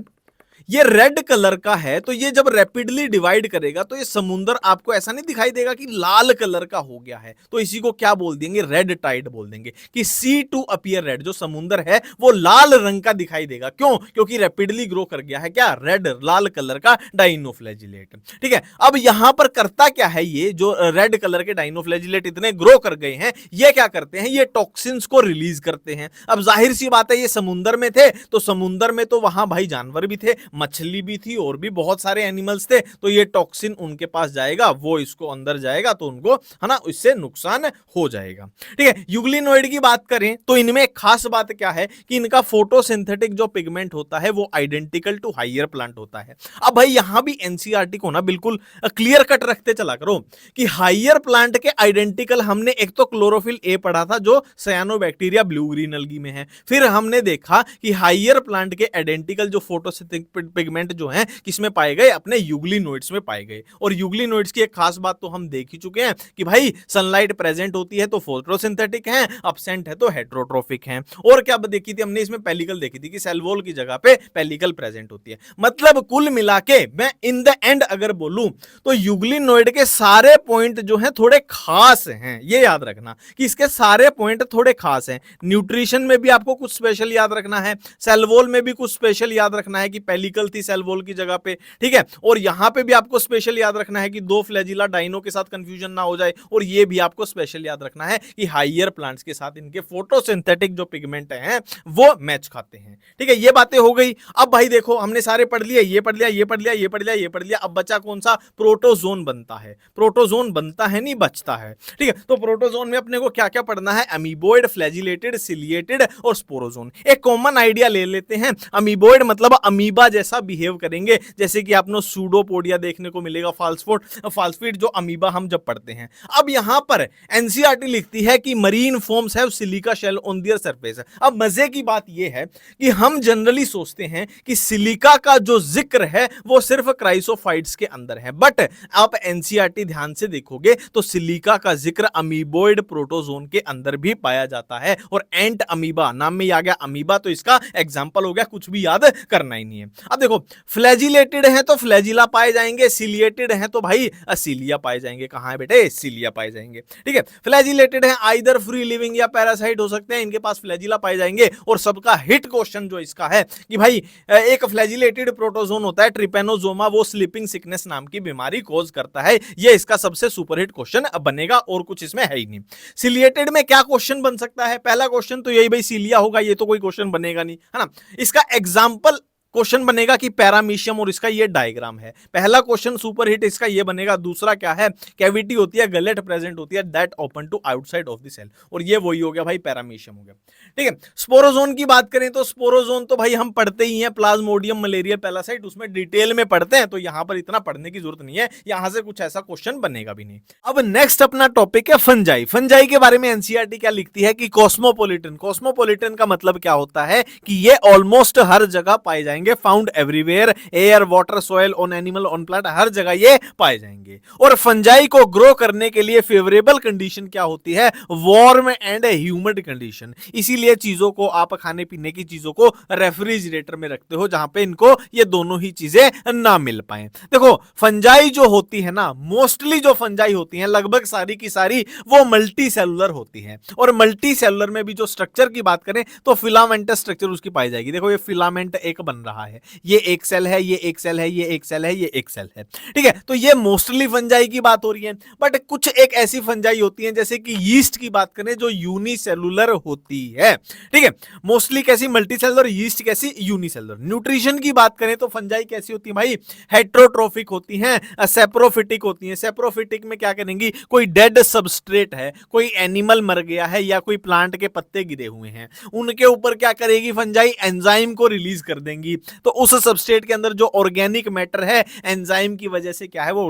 ये रेड कलर का है, तो ये जब रैपिडली डिवाइड करेगा तो ये समुंदर आपको ऐसा नहीं दिखाई देगा कि लाल कलर का हो गया है, तो इसी को क्या बोल देंगे, रेड टाइड बोल देंगे, कि सी टू अपीयर रेड, जो समुंदर है वो लाल रंग का दिखाई देगा, क्यों, क्योंकि रैपिडली ग्रो कर गया है क्या, रेड लाल कलर का डाइनोफ्लैजिलेट। ठीक है। अब यहां पर करता क्या है, ये जो रेड कलर के डाइनोफ्लैजिलेट इतने ग्रो कर गए हैं, ये क्या करते हैं, ये टॉक्सिन्स को रिलीज करते हैं। अब जाहिर सी बात है ये समुंदर में थे, तो समुंदर में तो वहां भाई जानवर भी थे, मछली भी थी और भी बहुत सारे एनिमल्स थे, तो ये टॉक्सिन उनके पास जाएगा, वो इसको अंदर जाएगा, तो उनको, है ना, इससे नुकसान हो जाएगा। ठीक है। यूग्लिनोइड की बात करें तो इनमें एक खास बात क्या है कि इनका फोटोसिंथेटिक जो पिगमेंट होता है वो आइडेंटिकल टू हायर प्लांट होता है। अब भाई यहां भी एनसीईआरटी को ना बिल्कुल क्लियर कट रखते चला करो कि हायर प्लांट के आइडेंटिकल हमने एक तो क्लोरोफिल ए पढ़ा था जो साइनोबैक्टीरिया ब्लू ग्रीन अलगी में है, फिर हमने देखा कि हायर प्लांट के आइडेंटिकल जो फोटोसिंथेटिक पिगमेंट जो हैं किसमें पाए गए, अपने यूग्लिनोइड्स में पाए गए। और यूग्लिनोइड्स की एक खास बात तो हम देख ही चुके हैं कि भाई सनलाइट प्रेजेंट होती है तो फोटोसिंथेटिक है, एब्सेंट है तो हेटेरोट्रोफिक है। और क्या देखी थी हमने इसमें, पेलिकल देखी थी कि सेल वॉल की जगह पे पेलिकल प्रेजेंट होती है। मतलब कुल मिला के मैं इन द एंड अगर बोलूं तो यूग्लिनोइड के सारे पॉइंट जो हैं थोड़े खास हैं, ये याद रखना कि इसके सारे पॉइंट थोड़े खास हैं। न्यूट्रिशन में भी आपको कुछ स्पेशल याद रखना है, सेल वॉल में भी कुछ स्पेशल याद रखना है कि पेलिकल थी सेल वॉल की जगह पे। ठीक है। और यहां पे भी आपको स्पेशल याद रखना है कि दो फ्लैजिला डाइनो के साथ कंफ्यूजन ना हो जाए, और ये भी आपको स्पेशल याद रखना है कि हायर प्लांट्स के साथ इनके फोटोसिंथेटिक जो पिगमेंट हैं वो मैच खाते हैं। ठीक है। ये बातें हो गई। अब भाई देखो हमने सारे पढ़ लिए, ये पढ़ लिया, ये पढ़ लिया, ये पढ़ लिया, ये पढ़ लिया, अब बचा कौन सा, प्रोटोजोन बनता है। प्रोटोजोन बनता है नहीं बचता है। ठीक है। तो प्रोटोजोन में अपने को क्या क्या पढ़ना है, अमीबोइड, फ्लैजिलेटेड, सिलिएटेड और स्पोरोजोन। एक कॉमन आइडिया ले लेते हैं, अमीबोइड मतलब अमीबा जैसा बिहेव करेंगे, जैसे कि आपको सूडोपोडिया देखने को मिलेगा, फाल्सफिड जो अमीबा हम जब पढ़ते हैं। अब यहां पर एनसीईआरटी लिखती है कि marine forms have silica shell on their surface. अब मजे की बात यह है कि हम जनरली सोचते हैं कि सिलिका का जो जिक्र है वो सिर्फ क्राइसोफाइट्स के अंदर है, बट आप एनसीईआरटी ध्यान से देखोगे तो सिलिका का जिक्र अमीबोइड प्रोटोजोन के अंदर भी पाया जाता है। और एंट अमीबा, नाम में ही आ गया अमीबा, तो इसका एग्जांपल हो गया, कुछ भी याद करना ही नहीं है। अब देखो फ्लैजिलेटेड है तो फ्लैजिला पाए जाएंगे, सिलिएटेड है तो भाई सिलिया पाए जाएंगे। कहां है बेटे, सिलिया पाए जाएंगे। ठीक है। फ्लैजिलेटेड है आइदर फ्री लिविंग या पैरासाइट हो सकते हैं, इनके पास फ्लैजिला पाए जाएंगे। और सबका हिट क्वेश्चन जो इसका है कि भाई एक फ्लैजिलेटेड प्रोटोजोन होता है ट्रिपेनोजोमा, वो स्लीपिंग सिकनेस नाम की बीमारी कोज करता है। ये इसका सबसे सुपरहिट क्वेश्चन बनेगा, और कुछ इसमें है ही नहीं। सिलिएटेड में क्या क्वेश्चन बन सकता है, पहला क्वेश्चन तो यही भाई सिलिया होगा, ये तो कोई क्वेश्चन बनेगा नहीं, है ना। इसका एग्जाम्पल क्वेश्चन बनेगा कि पैरामीशियम, और इसका ये डायग्राम है। पहला क्वेश्चन सुपरहिट इसका ये बनेगा। दूसरा क्या है, कैविटी होती है, गलेट प्रेजेंट होती है, that open to outside of the cell, और ये वही हो गया भाई पैरामीशियम हो गया। ठीक है। स्पोरोजोन की बात करें तो स्पोरोजोन तो भाई हम पढ़ते ही हैं, प्लाज्मोडियम मलेरिया पैरासाइट, उसमें डिटेल में पढ़ते हैं, तो यहां पर इतना पढ़ने की जरूरत नहीं है, यहां से कुछ ऐसा क्वेश्चन बनेगा भी नहीं। अब नेक्स्ट अपना टॉपिक है फंजाई। फंजाई के बारे में एनसीईआरटी क्या लिखती है कि कॉस्मोपोलिटन। कॉस्मोपोलिटन का मतलब क्या होता है कि ये ऑलमोस्ट हर जगह पाए जाएंगे, found everywhere, air, water, soil, on animal, on plant, हर जगह ये पाए जाएंगे। और फंजाई को ग्रो करने के लिए फेवरेबल कंडीशन क्या होती है, वार्म एंड ह्यूमिड कंडीशन। इसीलिए चीजों को आप, खाने पीने की चीजों को रेफ्रिजरेटर में रखते हो, जहां पे इनको ये दोनों ही चीजें ना मिल पाए। देखो फंजाई जो होती है ना, मोस्टली जो फंजाई होती है लगभग सारी की सारी वो मल्टी सेलुलर होती है। और मल्टी सेलुलर में भी जो स्ट्रक्चर की बात करें तो फिलामेंटस स्ट्रक्चर उसकी पाई जाएगी। देखो ये फिलामेंट एक बन रहा रहा है, ये एक सेल है, ये एक सेल है, ये एक सेल है, ये एक सेल है, ठीक है। तो ये मोस्टली फंजाई की बात हो रही है, बट कुछ एक ऐसी फंजाई होती है जैसे कि यीस्ट की बात करें जो यूनिसेलुलर होती है, ठीक है। मोस्टली कैसी, मल्टीसेलुलर, यीस्ट कैसी, यूनिसेलुलर। न्यूट्रिशन की बात करें तो फंजाई कैसी होती है भाई, हेट्रोट्रोफिक होती हैं, सेप्रोफिटिक होती हैं। सेप्रोफिटिक में क्या करेंगी, कोई डेड सबस्ट्रेट है, कोई एनिमल मर गया है या कोई प्लांट के पत्ते गिरे हुए हैं, उनके ऊपर क्या करेगी फंजाई, एंजाइम को रिलीज कर देंगी। तो उस सबस्ट्रेट के अंदर जो ऑर्गेनिक मैटर है एंजाइम की वजह से क्या है वो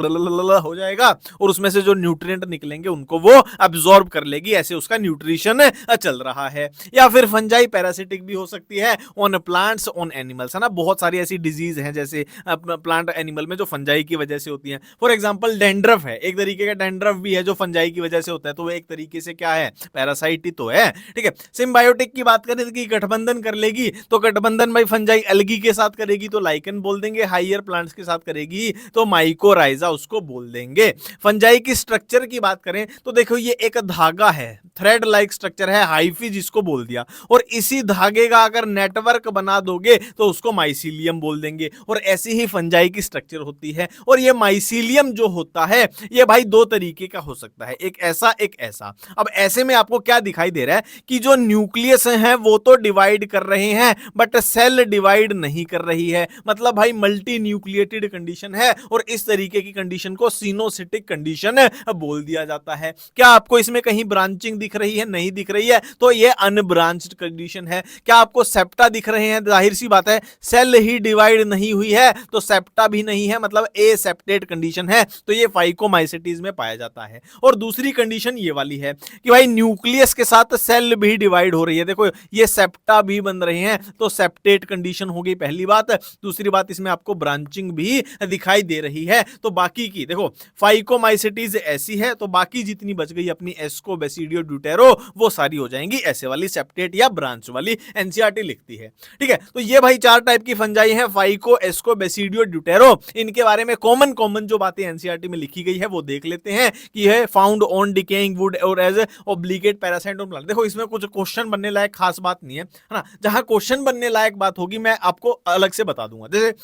हो जाएगा और उसमें से जो न्यूट्रिएंट निकलेंगे उनको वो अब्सॉर्ब कर लेगी, ऐसे उसका न्यूट्रिशन चल रहा है। या फिर फंजाई पैरासिटिक भी हो सकती है ऑन प्लांट्स, ऑन एनिमल्स, है ना। बहुत सारी ऐसी डिजीज हैं जैसे प्लांट एनिमल में जो फंजाई की वजह से होती हैं। फॉर एग्जांपल डैंड्रफ है, एक तरीके का डैंड्रफ भी है जो फंजाई की वजह से होता है, तो वो एक तरीके से क्या है, पैरासाइट ही तो है, ठीक है। सिम्बायोटिक की बात करें कि गठबंधन कर लेगी, तो गठबंधन भाई फंजाई एल्गी के साथ करेगी तो लाइकन बोल देंगे, हाइयर प्लांट्स के साथ करेगी तो माइकोराइजा उसको बोल देंगे। फंजाई की स्ट्रक्चर की बात करें तो देखो ये एक धागा है, थ्रेड लाइक स्ट्रक्चर है, हाइफी जिसको बोल दिया, और इसी धागे का अगर नेटवर्क बना दोगे तो उसको माइसीलियम बोल देंगे। और ऐसी ही फंजाई की स्ट्रक्चर होती है। और ये माइसीलियम जो होता है ये भाई दो तरीके का हो सकता है, एक ऐसा एक ऐसा। अब ऐसे में आपको क्या दिखाई दे रहा है कि जो न्यूक्लियस है वो तो डिवाइड कर रहे हैं बट सेल डिवाइड नहीं कर रही है, मतलब भाई मल्टी न्यूक्लिएटेड कंडीशन है। और इस तरीके की कंडीशन को सिनोसिटिक कंडीशन बोल दिया जाता है। क्या आपको इसमें कहीं ब्रांचिंग दिख रही है, नहीं दिख रही है, तो ये अनब्रांच्ड कंडीशन है। क्या आपको सेप्टा दिख रहे हैं, जाहिर सी बात है सेल ही डिवाइड नहीं हुई है तो सेप्टा भी नहीं है, मतलब एसेप्टेड कंडीशन है, तो ये फाइकोमाइसिटीज में पाया जाता है। और दूसरी कंडीशन ये वाली है कि भाई न्यूक्लियस के साथ सेल भी डिवाइड हो रही है, देखो ये सेप्टा भी बन रहे हैं तो सेप्टेट कंडीशन हो गई पहली बात। दूसरी बात इसमें आपको ब्रांचिंग भी दिखाई दे रही है। तो बाकी की देखो फाइकोमाइसिटीज ऐसी है तो बाकी जितनी बच गई अपनी एस्को, बेसिडियो, ड्यूटेरो वो सारी हो जाएंगी ऐसे वाली सेप्टेट या ब्रांच वाली, एनसीईआरटी लिखती है, ठीक है। तो ये भाई चार टाइप की फंजाई है, फाइको, एस्को, बेसिडियो, ड्यूटेरो। इनके बारे में कॉमन जो बातें एनसीईआरटी में लिखी गई है वो देख लेते हैं कि है फाउंड ऑन डिकेइंग वुड और as obligate parasite on plant. देखो इसमें कुछ क्वेश्चन बनने लायक खास बात नहीं है ना, जहां क्वेश्चन बनने लायक बात होगी मैं आपको अलग से बता दूंगा। जैसे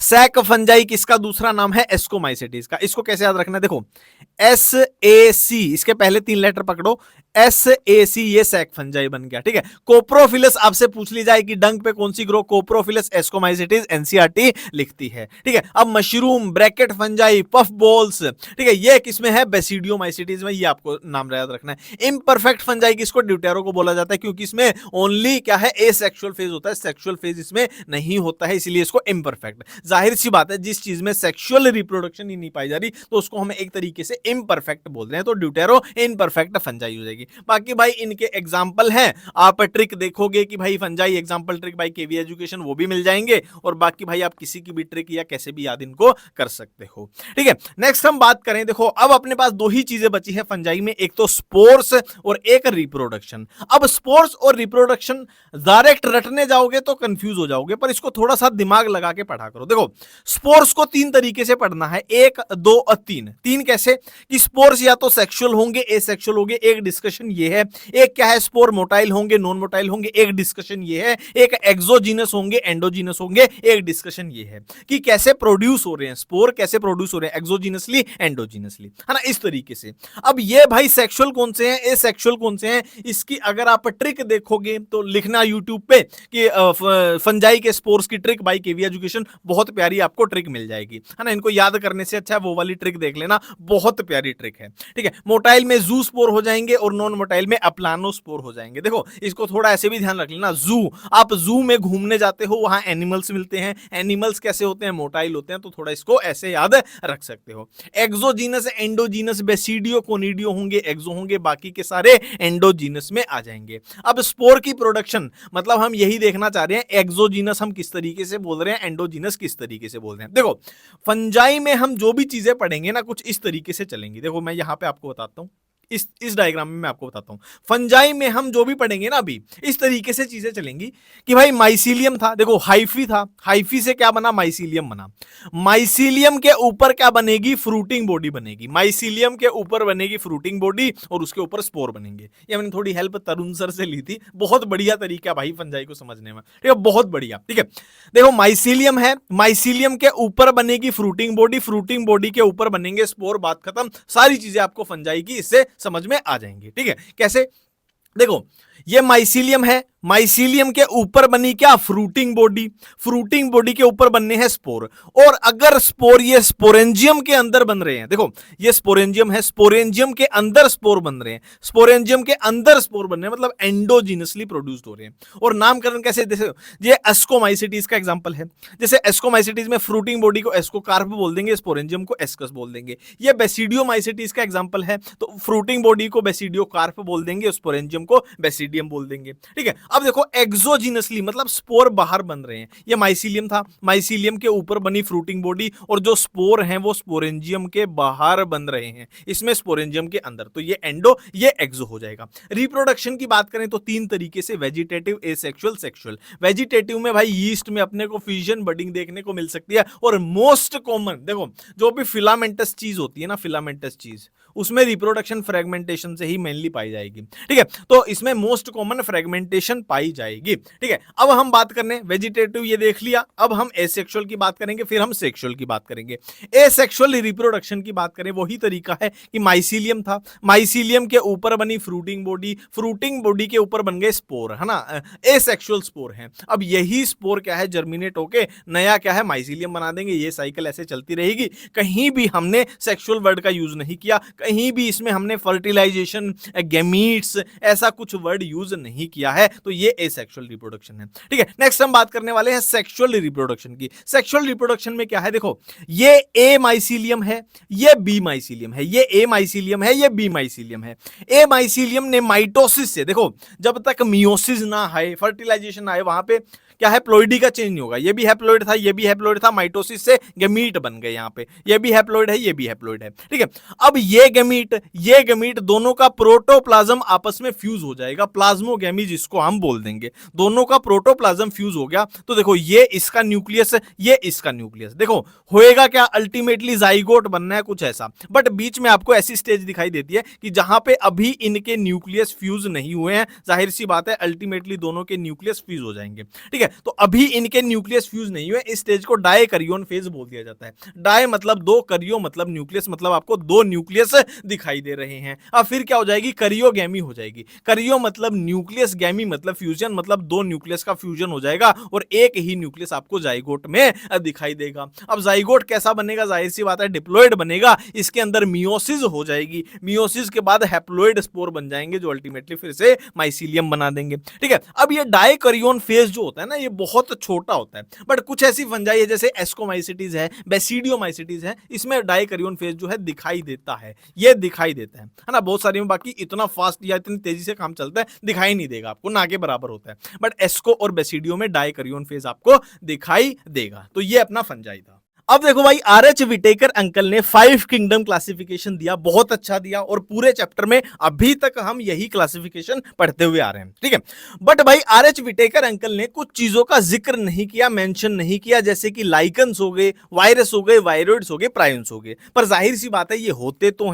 सैक फंजाई किसका दूसरा नाम है, एस्कोमाइसिटीज का। इसको कैसे याद रखना है, देखो SAC, इसके पहले 3 लेटर पकड़ो, SAC, ये सैक फंजाई बन गया, ठीक है। कोप्रोफिलस आपसे पूछ ली जाए कि डंक पे कौन सी ग्रो, कोप्रोफिलस, एस्कोमाइसिटीज, एनसीईआरटी लिखती है, ठीक है। अब mushroom, bracket fungi, puff balls, ठीक है, ये किसमें है, बेसिडियोमाइसिटीज में, ये आपको नाम याद रखना है। इम्परफेक्ट फंजाई किसको, ड्यूटेरो को बोला जाता है, क्योंकि इसमें ओनली क्या है, एसेक्सुअल फेज होता है, सेक्सुअल फेज इसमें नहीं होता है, इसलिए इसको इम्परफेक्ट। जाहिर सी बात है जिस चीज में सेक्सुअल रिप्रोडक्शन ही नहीं पाई जा रही तो उसको हम एक तरीके से इम्परफेक्ट बोल रहे हैं, तो ड्यूटेरो इम्परफेक्ट फंजाई हो जाएगी। बाकी भाई इनके एग्जांपल हैं, आप ट्रिक देखोगे कि भाई फंजाई एग्जांपल ट्रिक भाई केवी एजुकेशन वो भी मिल जाएंगे, और बाकी भाई आप किसी की भी ट्रिक या कैसे भी याद इनको कर सकते हो, ठीक है। नेक्स्ट हम बात करें, देखो अब अपने पास दो ही चीजें बची है फंजाई में, एक तो स्पोर्स और एक रिप्रोडक्शन। अब स्पोर्स और रिप्रोडक्शन डायरेक्ट रटने जाओगे तो कंफ्यूज हो जाओगे, पर इसको थोड़ा सा दिमाग लगा के पढ़ा करो। देखो स्पोर्स को 3 तरीके से पढ़ना है, 1, 2 और 3। 3 कैसे कि स्पोर्स या तो सेक्सुअल होंगे, एसेक्सुअल होंगे, एक डिस्कशन ये है। एक क्या है, स्पोर मोटाइल होंगे, नॉन मोटाइल होंगे, एक डिस्कशन ये है। एक एक्सोजीनस होंगे, एंडोजीनस होंगे, एक डिस्कशन ये है कि कैसे प्रोड्यूस हो रहे हैं स्पोर, कैसे प्रोड्यूस हो रहे हैं एक्सोजीनसली, एंडोजीनसली, है ना, इस तरीके से। अब ये भाई सेक्सुअल कौन से हैं, एसेक्सुअल कौन से हैं, इसकी अगर आप ट्रिक देखोगे तो लिखना यूट्यूब पे कि फंजाई के स्पोर्स की ट्रिक बाय केवी एजुकेशन, बहुत प्यारी आपको ट्रिक मिल जाएगी, है ना। इनको याद करने से अच्छा वो वाली ट्रिक देख लेना, बहुत प्यारी ट्रिक है, ठीक है। मोटाइल में जू स्पोर हो जाएंगे और नॉन मोटाइल में अप्लानो स्पोर हो जाएंगे। देखो इसको थोड़ा ऐसे भी ध्यान रख लेना, जू, आप जू में घूमने जाते हो, वहां एनिमल्स मिलते हैं, एनिमल्स कैसे होते हैं, मोटाइल होते हैं, तो थोड़ा इसको ऐसे याद रख सकते हो। एक्सोजीनस, एंडोजीनस, बेसिडियो, कोनिडियो होंगे, एक्सो होंगे, बाकी के सारे एंडोजीनस में आ जाएंगे। अब स्पोर की प्रोडक्शन, मतलब हम यही देखना चाह रहे हैं, एक्सोजीनस हम किस तरीके से बोल रहे हैं, एंडोजीनस किस तरीके से बोल रहे हैं। देखो फंजाई में हम जो भी चीजें पढ़ेंगे ना कुछ इस तरीके से चलेंगी। देखो मैं यहां पे आपको बताता हूं, इस डायग्राम में मैं आपको बताता हूं। फंजाई में हम जो भी पढ़ेंगे ना अभी, इस तरीके से चीजें चलेंगी कि भाई माइसीलियम था, देखो हाइफी था, हाइफी से क्या बना, माइसीलियम बना। माइसीलियम के ऊपर क्या बनेगी, फ्रूटिंग बॉडी बनेगी। माइसीलियम के ऊपर बनेगी फ्रूटिंग बॉडी और उसके ऊपर स्पोर बनेंगे। ये मैंने थोड़ी हेल्प तरुण सर से ली थी, बहुत बढ़िया तरीका भाई फंजाई को समझने में, ठीक है, बहुत बढ़िया। ठीक है, देखो माइसीलियम है, माइसीलियम के ऊपर बनेगी फ्रूटिंग बॉडी, फ्रूटिंग बॉडी के ऊपर बनेंगे स्पोर, बात खत्म। सारी चीजें आपको फंजाई की इससे समझ में आ जाएंगी। ठीक है, कैसे, देखो ये माइसीलियम है, माइसीलियम के ऊपर बनी क्या, फ्रूटिंग बॉडी, फ्रूटिंग बॉडी के ऊपर बनने हैं स्पोर। और अगर स्पोर ये स्पोरेंजियम के अंदर बन रहे हैं, देखो ये स्पोरेंजियम है, स्पोरेंजियम के अंदर स्पोर बन रहे हैं, स्पोरेंजियम के अंदर स्पोर बन रहे हैं मतलब एंडोजीनसली प्रोड्यूस्ड हो रहे हैं। और नामकरण कैसे, जैसे ये एस्कोमाइसिटीज का एग्जांपल है, जैसे एस्कोमाइसिटीज में फ्रूटिंग बॉडी को एस्कोकार्प बोल देंगे, स्पोरेंजियम को एस्कस बोल देंगे। ये बेसिडियोमाइसिटीज का एग्जांपल है, तो फ्रूटिंग बॉडी को बेसिडियोकार्प बोल देंगे, स्पोरेंजियम को बेसिडियम बोल देंगे। ठीक है, अब देखो एक्सोजीनसली मतलब स्पोर बाहर बन रहे हैं। ये माइसीलियम था, माइसीलियम के ऊपर बनी फ्रूटिंग बॉडी और जो स्पोर हैं वो स्पोरेंजियम के बाहर बन रहे हैं, इसमें स्पोरेंजियम के अंदर, तो ये एंडो, ये एक्सो हो जाएगा। रिप्रोडक्शन की बात करें तो तीन तरीके से, वेजिटेटिव, एसेक्सुअल, सेक्सुअल। वेजिटेटिव में भाई यीस्ट में अपने को फ्यूजन बडिंग देखने को मिल सकती है, और मोस्ट कॉमन देखो जो भी फिलामेंटस चीज होती है ना, फिलामेंटस चीज, उसमें रिप्रोडक्शन फ्रेगमेंटेशन से ही मेनली पाई जाएगी। ठीक है, तो इसमें मोस्ट कॉमन फ्रेगमेंटेशन पाई जाएगी। ठीक है, अब हम बात करने, वेजिटेटिव ये देख लिया, अब हम एसेक्सुअल की बात करेंगे, फिर हम सेक्सुअल की बात करेंगे। एसेक्सुअल रिप्रोडक्शन की बात करें, वही तरीका है कि माइसीलियम था, माइसीलियम के ऊपर बनी फ्रूटिंग बॉडी, फ्रूटिंग बॉडी के ऊपर बन गए स्पोर, है ना, एसेक्सुअल स्पोर है। अब यही स्पोर क्या है, जर्मिनेट होके नया क्या है, माइसीलियम बना देंगे। ये साइकिल ऐसे चलती रहेगी, कहीं भी हमने सेक्सुअल वर्ड का यूज नहीं किया, कहीं भी इसमें हमने फर्टिलाइजेशन, गैमीट्स, ऐसा कुछ वर्ड यूज नहीं किया है, तो ये एसेक्सुअल रिप्रोडक्शन है। ठीक है, नेक्स्ट हम बात करने वाले हैं सेक्सुअल रिप्रोडक्शन की। सेक्सुअल रिप्रोडक्शन में क्या है, देखो ये ए माइसीलियम है, ये बी माइसीलियम है, ये ए माइसीलियम है, ये बी माइसीलियम है। ए माइसीलियम ने माइटोसिस से, देखो जब तक मियोसिस ना आए, फर्टिलाइजेशन आए, वहां पे क्या है, प्लॉइडी का चेंज नहीं होगा। ये भी हैप्लॉइड था, ये भी हैप्लॉइड था, माइटोसिस से गैमीट बन गए यहाँ पे, ये भी हैप्लॉइड है, ये भी हैप्लॉइड है। ठीक है, अब ये गैमीट दोनों का प्रोटोप्लाज्म आपस में फ्यूज हो जाएगा, प्लाज्मोगैमी जिसको हम बोल देंगे, दोनों का प्रोटोप्लाज्म फ्यूज हो गया, तो देखो ये इसका न्यूक्लियस, ये इसका न्यूक्लियस, देखो होएगा क्या, अल्टीमेटली जाइगोट बनना है कुछ ऐसा। बट बीच में आपको ऐसी स्टेज दिखाई देती है कि जहां पे अभी इनके न्यूक्लियस फ्यूज नहीं हुए हैं, जाहिर सी बात है अल्टीमेटली दोनों के न्यूक्लियस फ्यूज हो जाएंगे। ठीक है, तो अभी इनके न्यूक्लियस फ्यूज नहीं हुए, इस स्टेज को डायकैरियन फेज बोल दिया जाता है। डाय मतलब दो, करियो मतलब न्यूक्लियस, मतलब आपको दो न्यूक्लियस दिखाई दे रहे हैं। अब फिर क्या हो जाएगी, करियोगैमी हो जाएगी। करियो मतलब न्यूक्लियस, गैमी मतलब फ्यूजन, मतलब दो न्यूक्लियस का फ्यूजन हो जाएगा और एक ही न्यूक्लियस आपको जाइगोट में दिखाई देगा। अब जाइगोट कैसा बनेगा, जाहिर सी बात है डिप्लॉइड बनेगा, इसके अंदर मियोसिस हो जाएगी, मियोसिस के बाद हैप्लॉइड स्पोर बन जाएंगे जो अल्टीमेटली फिर से माइसीलियम बना देंगे। ठीक है, अब ये डायकैरियन फेज जो होता है ना, ये बहुत छोटा होता है, बट कुछ ऐसी फंजाई है जैसे एस्कोमाइसिटीज है, बेसिडियोमाइसिटीज है, इसमें डायकैरियन फेज जो है दिखाई देता है, ये दिखाई देता है ना, बहुत सारी में बाकी इतना फास्ट या इतनी तेजी से काम चलता है दिखाई नहीं देगा आपको, ना के बराबर होता है, बट एस्को और बेसिडियो में डायकैरियन फेज आपको दिखाई देगा। तो ये अपना फंजाई था। अब देखो भाई, आर.एच. विटेकर अंकल ने 5 किंगडम क्लासिफिकेशन दिया, बहुत अच्छा दिया, और पूरे चैप्टर में अभी तक हम यही क्लासिफिकेशन पढ़ते हुए आ रहे हैं। ठीक है, बट भाई आर.एच. विटेकर अंकल ने कुछ चीजों का जिक्र नहीं किया, मेंशन नहीं किया, जैसे कि लाइकन्स हो गए, वायरस हो गए, वायरोइड्स हो गए, प्रायंस हो गए। पर जाहिर सी बात है ये होते तो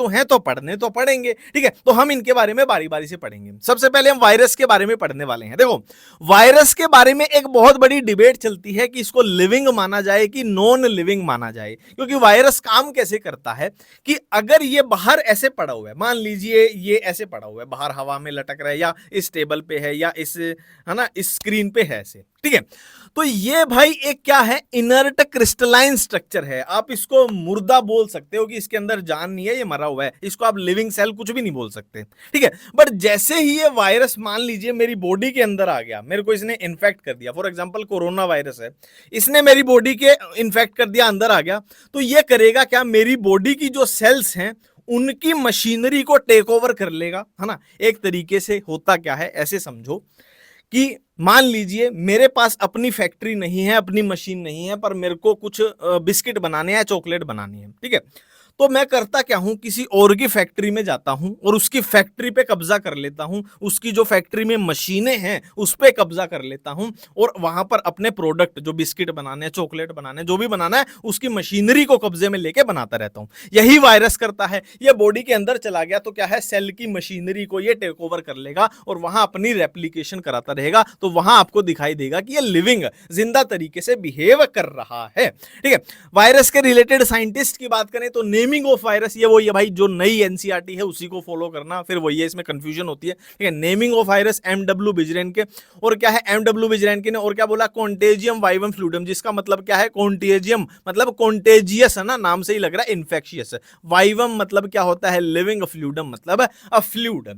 हैं तो पढ़ने तो पड़ेंगे। ठीक है, तो हम इनके बारे में बारी बारी से पढ़ेंगे। सबसे पहले हम वायरस के बारे में पढ़ने वाले हैं। देखो वायरस के बारे में एक बहुत बड़ी डिबेट चलती है कि इसको लिविंग माना जाए कि नॉन लिविंग माना जाए, क्योंकि वायरस काम कैसे करता है कि अगर ये बाहर ऐसे पड़ा हुआ है, मान लीजिए ये ऐसे पड़ा हुआ है, बाहर हवा में लटक रहा है, या इस टेबल पे है, या इस, है ना, इस स्क्रीन पे है ऐसे। ठीक है, तो ये भाई एक क्या है, इनर्ट क्रिस्टलाइन स्ट्रक्चर है। आप इसको मुर्दा बोल सकते हो कि इसके अंदर जान नहीं है, ये मरा हुआ है, इसको आप लिविंग सेल कुछ भी नहीं बोल सकते। ठीक है, बट जैसे ही ये वायरस मान लीजिए मेरी बॉडी के अंदर आ गया, मेरे को इसने इन्फेक्ट कर दिया, फॉर एग्जांपल कोरोना वायरस है, इसने मेरी बॉडी के इन्फेक्ट कर दिया, अंदर आ गया, तो ये करेगा क्या, मेरी बॉडी की जो सेल्स हैं उनकी मशीनरी को टेक ओवर कर लेगा, है ना। एक तरीके से होता क्या है, ऐसे समझो कि मान लीजिए मेरे पास अपनी फैक्ट्री नहीं है, अपनी मशीन नहीं है, पर मेरे को कुछ बिस्किट बनाने हैं, चॉकलेट बनानी है। ठीक है, तो मैं करता क्या हूं, किसी और की फैक्ट्री में जाता हूं और उसकी फैक्ट्री पे कब्जा कर लेता हूं, उसकी जो फैक्ट्री में मशीनें हैं उस पे कब्जा कर लेता हूं और वहां पर अपने प्रोडक्ट जो बिस्किट बनाने, चॉकलेट बनाने, जो भी बनाना है उसकी मशीनरी को कब्जे में लेके बनाता रहता हूं। यही वायरस करता है। ये बॉडी के अंदर चला गया तो क्या है, सेल की मशीनरी को ये टेक ओवर कर लेगा और वहां अपनी रेप्लिकेशन कराता रहेगा। तो वहां आपको दिखाई देगा कि ये लिविंग, जिंदा तरीके से बिहेव कर रहा है। ठीक है, वायरस के रिलेटेड साइंटिस्ट की बात करें तो नेमिंग ऑफ वायरस, ये वही है भाई जो नई एनसीईआरटी है उसी को फॉलो करना, फिर वही है, इसमें कंफ्यूजन होती है। ठीक है, नेमिंग ऑफ वायरस एमडब्ल्यू बिजरेन के, और क्या है एमडब्ल्यू बिजरेन के ने, और क्या बोला, कॉन्टेजियम वाइवम फ्लूइडम, जिसका मतलब क्या है, कॉन्टेजियम मतलब कॉन्टेजियस है ना, नाम से ही लग रहा है इन्फेक्शियस। वाइवम मतलब क्या होता है, लिविंग, फ्लूइडम मतलब अ फ्लूइड।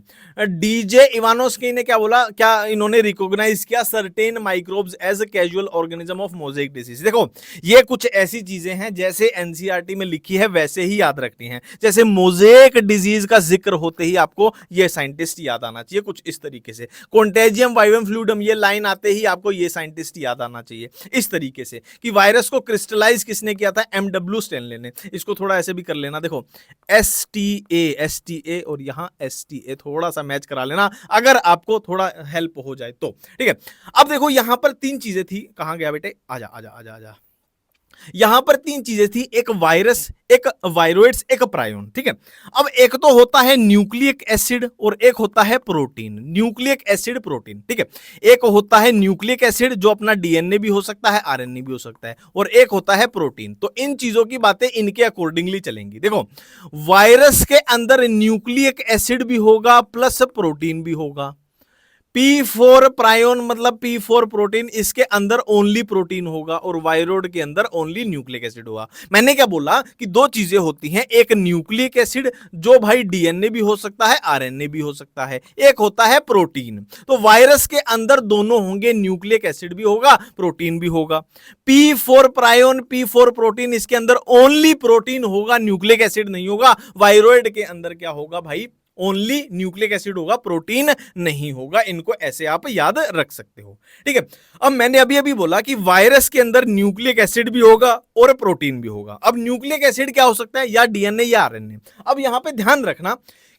डीजे इवानोस्की ने क्या बोला, क्या इन्होंने रिकॉग्नाइज किया certain microbes as casual organism of mosaic disease. देखो ये कुछ ऐसी चीजें हैं जैसे एनसीईआरटी में लिखी है वैसे ही याद रखनी है। जैसे मोजेक डिजीज का जिक्र होते ही आपको ये साइंटिस्ट याद आना चाहिए, कुछ इस तरीके से। कॉन्टेजियम वाइवम फ्लूइडम ये लाइन आते ही आपको ये साइंटिस्ट याद आना चाहिए इस तरीके से कि वायरस को क्रिस्टलाइज किसने किया था, एमडब्ल्यू स्टैनले ने। इसको थोड़ा ऐसे भी कर लेना, देखो एस टी ए और यहां एस-टी-ए थोड़ा सा मैच करा लेना अगर आपको थोड़ा हेल्प हो जाए तो। ठीक है, अब देखो यहां पर तीन चीजें थी, कहां गया बेटे, आजा आजा आजा आजा। यहां पर तीन चीजें थी, एक वायरस, एक वायरोइड्स, एक प्रायोन। ठीक है, अब एक तो होता है न्यूक्लिक एसिड और एक होता है प्रोटीन। Nucleic acid, protein. ठीक है, एक होता है न्यूक्लिक एसिड जो अपना डीएनए भी हो सकता है, आरएनए भी हो सकता है, और एक होता है प्रोटीन। तो इन चीजों की बातें इनके अकॉर्डिंगली चलेंगी। देखो वायरस के अंदर न्यूक्लिक एसिड भी होगा प्लस प्रोटीन भी होगा। P4 प्रायोन मतलब P4 प्रोटीन, इसके अंदर ओनली प्रोटीन होगा और वायरोड के अंदर ओनली न्यूक्लिक एसिड होगा। मैंने क्या बोला कि दो चीजें होती हैं, एक न्यूक्लिक एसिड जो भाई डीएनए भी हो सकता है, आरएनए भी हो सकता है, एक होता है प्रोटीन। तो वायरस के अंदर दोनों होंगे, न्यूक्लिक एसिड भी होगा, प्रोटीन भी होगा। P4 प्रायोन, P4 प्रोटीन, इसके अंदर ओनली प्रोटीन होगा, न्यूक्लिक एसिड नहीं होगा। वायरोइड के अंदर क्या होगा भाई, ओनली न्यूक्लिक एसिड होगा, प्रोटीन नहीं होगा। इनको ऐसे आप याद रख सकते हो। ठीक है, अब मैंने अभी अभी बोला कि वायरस के अंदर न्यूक्लिक एसिड भी होगा और प्रोटीन भी होगा। अब न्यूक्लिक एसिड क्या हो सकता है, या डीएनए या आरएनए। अब यहां पे ध्यान रखना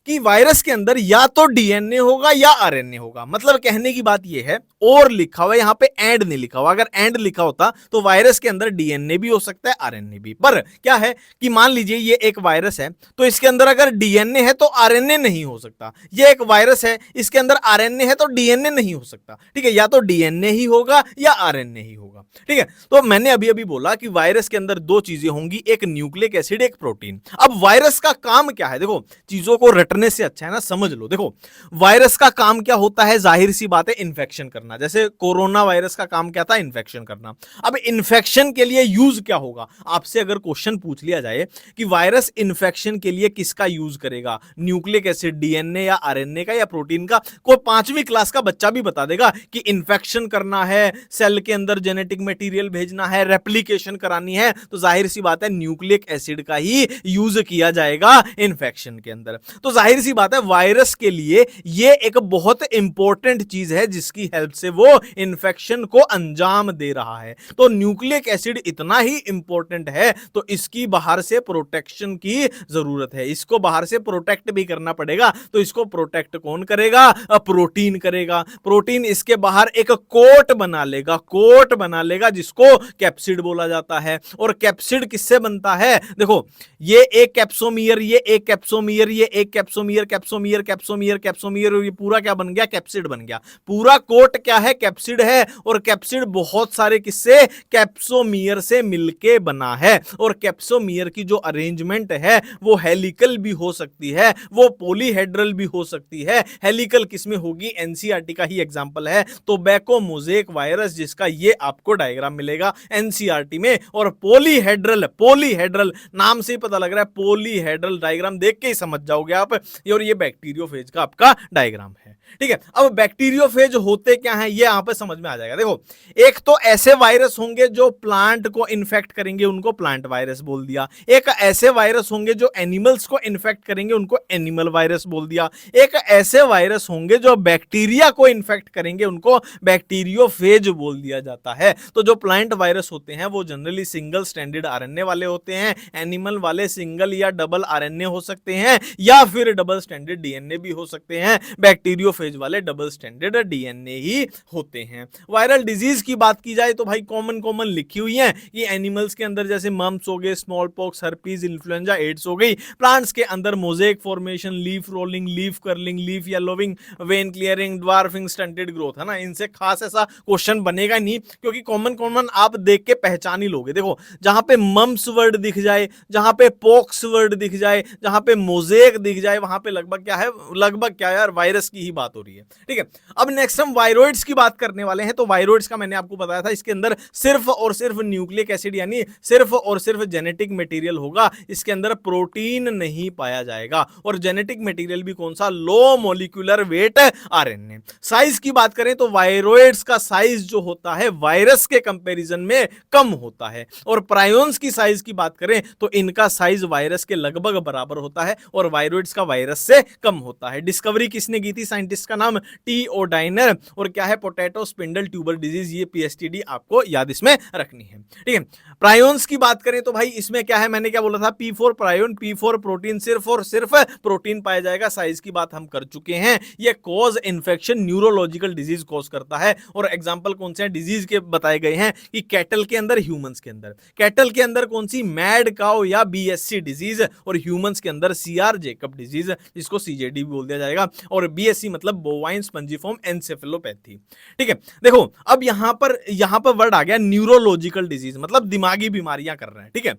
कि वायरस के अंदर या तो डीएनए होगा या आरएनए होगा। मतलब कहने की बात यह है, और लिखा हुआ है यहां पे एंड नहीं लिखा हुआ। अगर एंड लिखा होता तो वायरस के अंदर डीएनए भी हो सकता है, आरएनए भी। पर क्या है कि मान लीजिए ये एक वायरस है तो इसके अंदर अगर डीएनए है तो आरएनए नहीं हो सकता। ये एक वायरस है, इसके अंदर आरएनए है तो डीएनए नहीं हो सकता। ठीक है, या तो डीएनए ही होगा या आरएनए ही होगा। ठीक है, तो मैंने अभी अभी बोला कि वायरस के अंदर दो चीजें होंगी, एक न्यूक्लिक एसिड, एक प्रोटीन। अब वायरस का काम क्या है, देखो चीजों को रटने से अच्छा है ना समझ लो। देखो वायरस का काम क्या होता है, जाहिर सी बात है इन्फेक्शन करना। जैसे कोरोना वायरस का काम क्या था, इन्फेक्शन करना। अब इन्फेक्शन के लिए यूज क्या होगा, आपसे अगर क्वेश्चन पूछ लिया जाए कि वायरस इन्फेक्शन के लिए किसका यूज करेगा, न्यूक्लिक एसिड, डीएनए या आरएनए का या प्रोटीन का, कोई 5वीं क्लास का बच्चा भी बता देगा कि इन्फेक्शन करना है, सेल के अंदर जेनेटिक मटेरियल भेजना है, रेप्लिकेशन करानी है, तो जाहिर सी बात है न्यूक्लिक एसिड का ही यूज किया जाएगा इन्फेक्शन के अंदर। तो जाहिर सी बात है वायरस के लिए ये एक बहुत इंपॉर्टेंट चीज है जिसकी हेल्प से वो इन्फेक्शन को अंजाम दे रहा है। तो न्यूक्लिक एसिड इतना ही इंपॉर्टेंट है तो इसकी बाहर से प्रोटेक्शन की जरूरत है। इसको बाहर से प्रोटेक्ट भी करना पड़ेगा। तो इसको प्रोटेक्ट कौन करेगा, प्रोटीन करेगा। प्रोटीन इसके बाहर एक कोट बना लेगा, कोट बना लेगा जिसको कैप्सिड बोला जाता है। और कैप्सिड किससे बनता है, देखो ये एक कैप्सोमियर, ये एक कैप्सोमियर, ये एक कैप्सोमियर, कैप्सोमियर, कैप्सोमियर, कैप्सोमियर, और ये पूरा क्या बन गया, कैप्सिड बन गया। पूरा कोट क्या है, कैप्सिड है। और कैप्सिड बहुत सारे किससे, कैप्सोमियर से मिलके बना है। और कैप्सोमियर की जो अरेंजमेंट है वो हेलिकल भी हो सकती है, वो पॉलीहेड्रल भी हो सकती है। हेलिकल किसमें होगी, एनसीईआरटी का ही एग्जांपल है टोबैको मोजेक वायरस, जिसका ये आपको डायग्राम मिलेगा एनसीईआरटी में। और पॉलीहेड्रल, पॉलीहेड्रल नाम से ही पता लग रहा है, पॉलीहेड्रल डायग्राम देख के ही समझ जाओगे आप और ये बैक्टीरियोफेज का आपका डायग्राम है। ठीक है, अब बैक्टीरियोफेज होते क्या है ये यहां पे समझ में आ जाएगा। देखो, एक तो ऐसे वायरस होंगे जो प्लांट को इन्फेक्ट करेंगे, उनको प्लांट वायरस बोल दिया। एक ऐसे वायरस होंगे जो एनिमल्स को इन्फेक्ट करेंगे, उनको एनिमल वायरस बोल दिया। एक ऐसे वायरस होंगे जो बैक्टीरिया को इन्फेक्ट करेंगे, उनको बैक्टीरियोफेज बोल दिया जाता है। तो जो प्लांट वायरस होते हैं वो जनरली सिंगल स्ट्रैंडेड आरएनए वाले होते हैं, एनिमल वाले सिंगल या डबल आरएनए हो सकते हैं, या फिर डबल स्ट्रैंडेड डीएनए भी हो सकते हैं। बैक्टीरियोफेज वाले डबल स्ट्रैंडेड डीएनए ही होते हैं। वायरल डिजीज की बात की जाए तो भाई कॉमन लिखी हुई है कि एनिमल्स के अंदर जैसे मम्प्स हो गए, smallpox, herpes, influenza, AIDS हो गई। प्लांट्स के अंदर mosaic formation, leaf rolling, leaf curling, leaf yellowing, vein clearing, dwarfing, stunted growth, है ना। इनसे खास ऐसा क्वेश्चन बनेगा नहीं, क्योंकि कॉमन आप देख के पहचान ही लोगे। देखो, जहां पे मम्प्स वर्ड दिख जाए, जहां पे पॉक्स वर्ड दिख जाए, जहां पे मोजेक दिख जाए, वहां पे लगभग क्या यार, वायरस की ही बात हो रही है। ठीक है, अब नेक्स्ट हम वायरोइड्स की बात करने वाले हैं। तो वायरोइड्स का मैंने आपको बताया था, इसके अंदर सिर्फ और सिर्फ न्यूक्लिक एसिड यानी सिर्फ और सिर्फ जेनेटिक मटेरियल होगा, इसके अंदर प्रोटीन नहीं पाया जाएगा। और जेनेटिक मटेरियल भी कौन सा, low molecular weight RNA. Size की बात करें तो वायरोइड्स का साइज जो होता है वायरस के कंपैरिजन में कम होता है, और प्रायोन्स की साइज की बात करें तो इनका साइज वायरस के लगभग बराबर होता है, और वायरोइड्स का वायरस से कम होता है। डिस्कवरी किसने की थी, साइंटिस्ट का नाम टी ओ डाइनर, और क्या है, पोटैटो स्पिंडल ट्यूबर डिजीज, ये पीएसटीडी आपको याद इसमें रखनी है। ठीक है, प्रायोन्स की बात करें तो भाई इसमें क्या है, मैंने क्या बोला था, P4 प्रायोन, P4 प्रोटीन, सिर्फ और सिर्फ प्रोटीन पाया जाएगा। साइज की बात हम कर चुके हैं। ये cause infection, neurological disease cause करता है। और एग्जांपल कौन से हैं डिजीज के बताए गए हैं कि कैटल के अंदर, ह्यूमंस के अंदर। कैटल के अंदर कौन सी, मैड काउ या बीएससी डिजीज, और ह्यूमंस के अंदर सीआर जेकब डिजीज, जिसको सीजेडी भी बोल दिया जाएगा। और बीएससी मतलब बोवाइन स्पंजिफॉर्म एन्सेफेलोपैथी। ठीक है, देखो अब यहां पर वर्ड आ गया न्यूरोलॉजिकल डिजीज, मतलब दिमागी बीमारियां कर रहे हैं। ठीक है,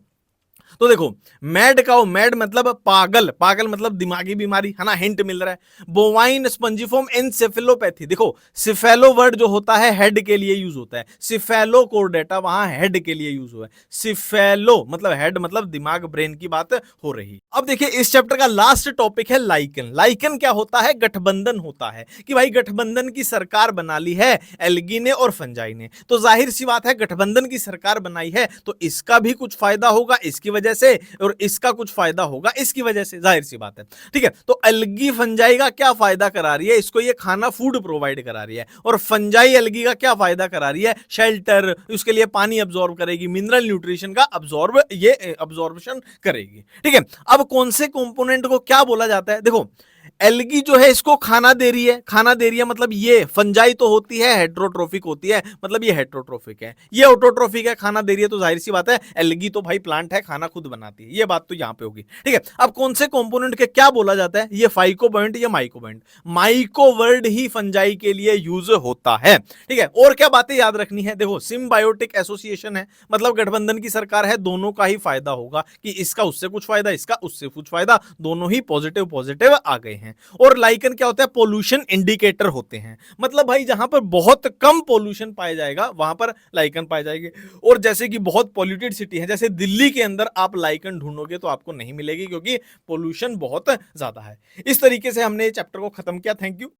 तो देखो, मैड काउ, मैड मतलब पागल, पागल मतलब दिमागी बीमारी, है ना, हिंट मिल रहा है। बोवाइन स्पंजिफॉर्म एन्सेफेलोपैथी, देखो सिफेलो वर्ड जो होता है हेड के लिए यूज होता है, सिफेलो कोर्डेटा वहां हेड के लिए यूज हुआ है। सिफेलो मतलब हेड, मतलब दिमाग, ब्रेन की बात हो रही। अब देखिए इस चैप्टर का लास्ट टॉपिक है लाइकन। लाइकन क्या होता है, गठबंधन होता है कि भाई गठबंधन की सरकार बना ली है एल्गी ने और फंजाई ने। तो जाहिर सी बात है गठबंधन की सरकार बनाई है तो इसका भी कुछ फायदा होगा इसकी वजह से, और इसका कुछ फायदा होगा इसकी वजह से, जाहिर सी बात है। ठीक है, तो एल्गी फंजाई का क्या फायदा करा रही है, इसको ये खाना फूड प्रोवाइड करा रही है, और फंजाई एल्गी का क्या फायदा करा रही है, शेल्टर, उसके लिए पानी अब्सॉर्ब करेगी, मिनरल न्यूट्रिशन का अब्सॉर्प्शन करेगी। ठीक है, अब कौन से कंपोनेंट को क्या बोला जाता है, देखो एल्गी जो है इसको खाना दे रही है, खाना दे रही है मतलब ये फंजाई तो होती है हेट्रोट्रोफिक होती है, मतलब ये हेट्रोट्रोफिक है, ये ऑटोट्रोफिक है, खाना दे रही है, तो जाहिर सी बात है एल्गी तो भाई प्लांट है, खाना खुद बनाती है, ये बात तो यहां पे होगी। ठीक है, अब कौन से कंपोनेंट के क्या बोला जाता है, ये फाइकोबायोंट या माइकोबायोंट, माइकोवर्ड ही फंजाई के लिए यूज होता है। ठीक है, और क्या बातें याद रखनी है, देखो सिम्बायोटिक एसोसिएशन है, मतलब गठबंधन की सरकार है, दोनों का ही फायदा होगा कि इसका उससे कुछ फायदा, इसका उससे कुछ फायदा, दोनों ही पॉजिटिव पॉजिटिव आ गए हैं। और लाइकन क्या होता है, पोल्यूशन इंडिकेटर होते हैं, मतलब भाई जहां पर बहुत कम पोल्यूशन पाया जाएगा वहां पर लाइकन पाए जाएंगे। और जैसे कि बहुत पॉल्यूटेड सिटी है जैसे दिल्ली के अंदर आप लाइकन ढूंढोगे तो आपको नहीं मिलेगी क्योंकि पोल्यूशन बहुत ज्यादा है। इस तरीके से हमने चैप्टर को खत्म किया। Thank you.